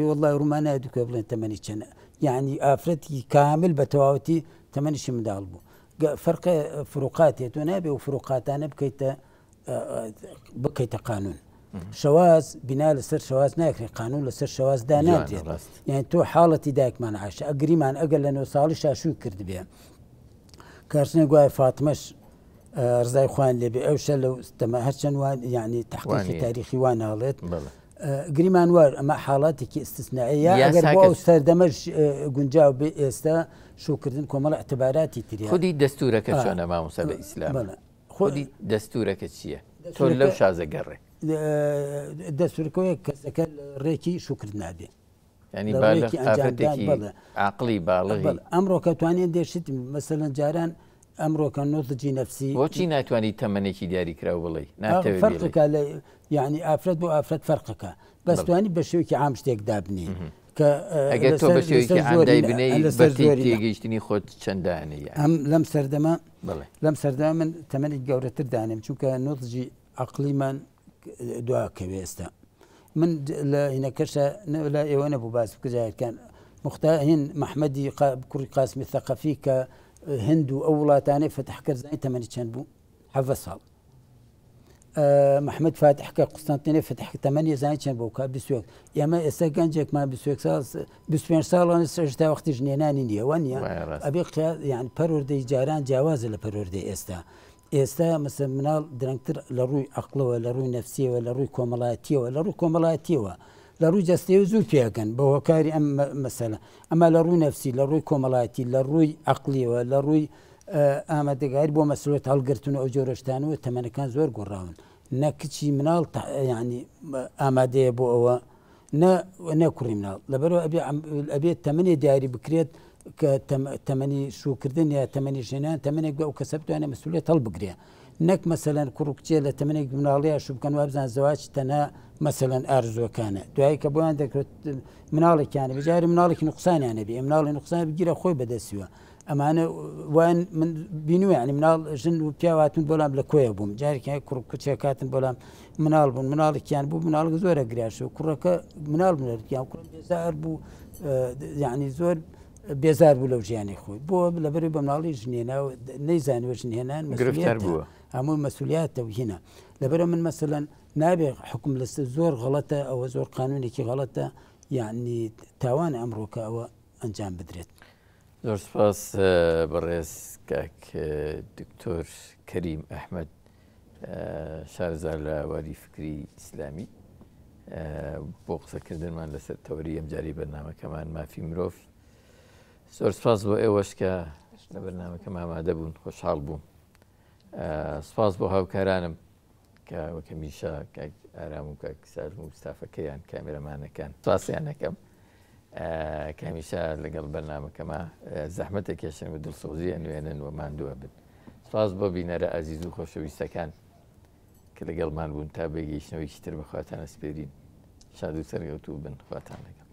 وەڵڵای ڕوومانە دوکە بڵێن تەمەنی چەنە یعنی ئافرەتی کامل بە تەواوەتی تەمەنیشی منداڵ بوو فەرقە فروقاتێت و نابێ و فروقاتانە بکەیتە قانون شەواز بنا لەسەر شەواز ناکرێت قانون لەسەر شەوازدا نادرێت یعنی تۆ حاڵەتی دایکمان عایشە ئەگریمان ئەگەر لە 9 ساڵی شاشوو کرد بێ کارچنە گوای فاتمەش ڕزای خوان لێبێ ئەو شە لەو هەرچەند وان یعنی تحقیقی تاریخی وان ناڵێت گریمان وار ئەمە حاڵاتێکی ئستثنائیە ئەگەر بۆ ئەو سەردەمەش گونجاو بێ ئێستا شوکردن کۆمەڵ اعتباراتی تریە خودی دەستورەکە چۆنە مامۆستا بە ئیسلام خودی دەستورەکە چییە تۆ لەو شازەگەڕێ دەستورەکەی کەسەکە ڕێکی شوکرد نابێ ینی عقلی باڵغی ئەمڕۆ کە توانێن دێشت مەسەلەن جاران ئەمڕۆکە نۆتجی نەفسی بۆچی ناتوانانی تەمەنێکی دیاریکرا بڵێ فەرقەکە لە یعنی ئافرەت بۆ ئافرەت فەرقەکە بەستوانی بە شێوکی عام شتێک دابنی کە ئەگەر تۆ بە شێوکی عامدای بنەی تێگەیشتنی خۆت چەندانەیە ئەم لەم سەردەما من تەمەنی گەورەتر دانم چونکە نۆتجی عقلیمان دواکەوێ ئێستا من لە هینەکەشە لە ئێوە نەبوو باس بکەجارکان مختارین محمەدی کوڕی قاسمی ثەقەفی کە هند و ئەو وڵاتانەی فتحکرد زانی تەمەنی چەند بوو 7 ساڵ محمد فاتحکە قوستانتینێ فتح تەمەنی زانی چەند بوو کا 21 ئێمە ئێستا گەنجێکمان 25 ساڵان سەرتا وەختی ژنێنانی نییە وە نیە ئەبێ یان پەروەردەی جاران جیاوازە لە پەروەردەی ئێستا مەسە مناڵ درەنگتر لە ڕووی عەقڵەوە لە ڕووی نەفسیەوە لە ڕووی کۆمەڵایەتیەوە لە ڕووی کۆمەڵایەتیەوە لە ڕووی جەستەوە زوو پێکەن بە هۆکاری ئەم مەسەلە ئەمە لە ڕووی نەفسی لە ڕووی کۆمەڵایەتی لە ڕووی عەقلیەوە لە ڕووی ئامادەگاری بۆ مەسلەت هەڵگرتن ئەو جۆرەشتانەوە تەمەنەکان زۆر گۆڕاون نە کچی مناڵ ینی ئامادەیە بۆ ئەوە نەکوڕی مناڵ لەبەرەوە ئەبێت تەمەنی دیاری بکرێت کە تەمەنی شوکردن یا تەمەنی ژێنان تەمەنێک بە ئەو کەسە بتوانێت مەسئولیت هەڵبگرێ نەک مەسەلەن کوڕکچێ لە تەمەنێک مناڵیە شو بکەن وابزان زەواج تەنها مەسەلەن ئارزوەکانە دوایی کە بۆیان دەکرێت مناڵێکیانە بەجاری مناڵێکی نوقسانیانە بێ مناڵی نوقسان بگیرە خۆی بەدەستیوە ئەمانە وان من بینوە ینی مناڵ ژن و پیاواتون بۆلام لە کۆیە بووم جارێکی کوڕکچێ کاتن بۆلام مناڵ بوون مناڵێکیان بوو مناڵک زۆرە گراشەوە کوڕەکە مناڵ بنەرکیان کوڕ بێزار بوو یعنی زۆر بێزار بوو لەو ژیانی خۆی بۆ لەبەر بە مناڵی ژنێناوە نەیزانوە ژنێنان بووە هەموو مەسئولیاتەوە هینە لەبەرە من مەسەلەن نابێ حکم لەسەر زۆر غەڵەتە ئەوە زۆر قانونێکی غەڵەتە یعنی تاوان ئەمڕۆکە ئەوە ئەنجام بدرێت زۆر سپاس بەڕێز کاک دکتۆر کەریم ئەحمەد شارەزار لە وادی فکری ئیسلامی بۆ قسەکردنمان لەسەر تەوەری ئەم جاری بەرنامەکەمان مافی مرۆڤ زۆر سپاس بۆ ئێوەش کە لە بەرنامەکەم ئامادە بوون خۆشحاڵ بووم سپاس بۆ هاوکارانم کە وەکە میشا کاک ئارام و کاک سالم و ستافەکەیان کامێرەمانەکان سپاسیان دەکەم کامیشا لەگەڵ بەرنامەکەمە زەحمەتێکێشن و دڵسۆزیە نوێنن و ماندووە بن سپاس بۆ بینەرە ئازیز و خۆشەویستەکان کە لەگەڵمان بوون تا بێگەیشتنەوەی تر بەخواتانە سپێرین شاد و سەرگەوتوو بن خواتان لەگەڵ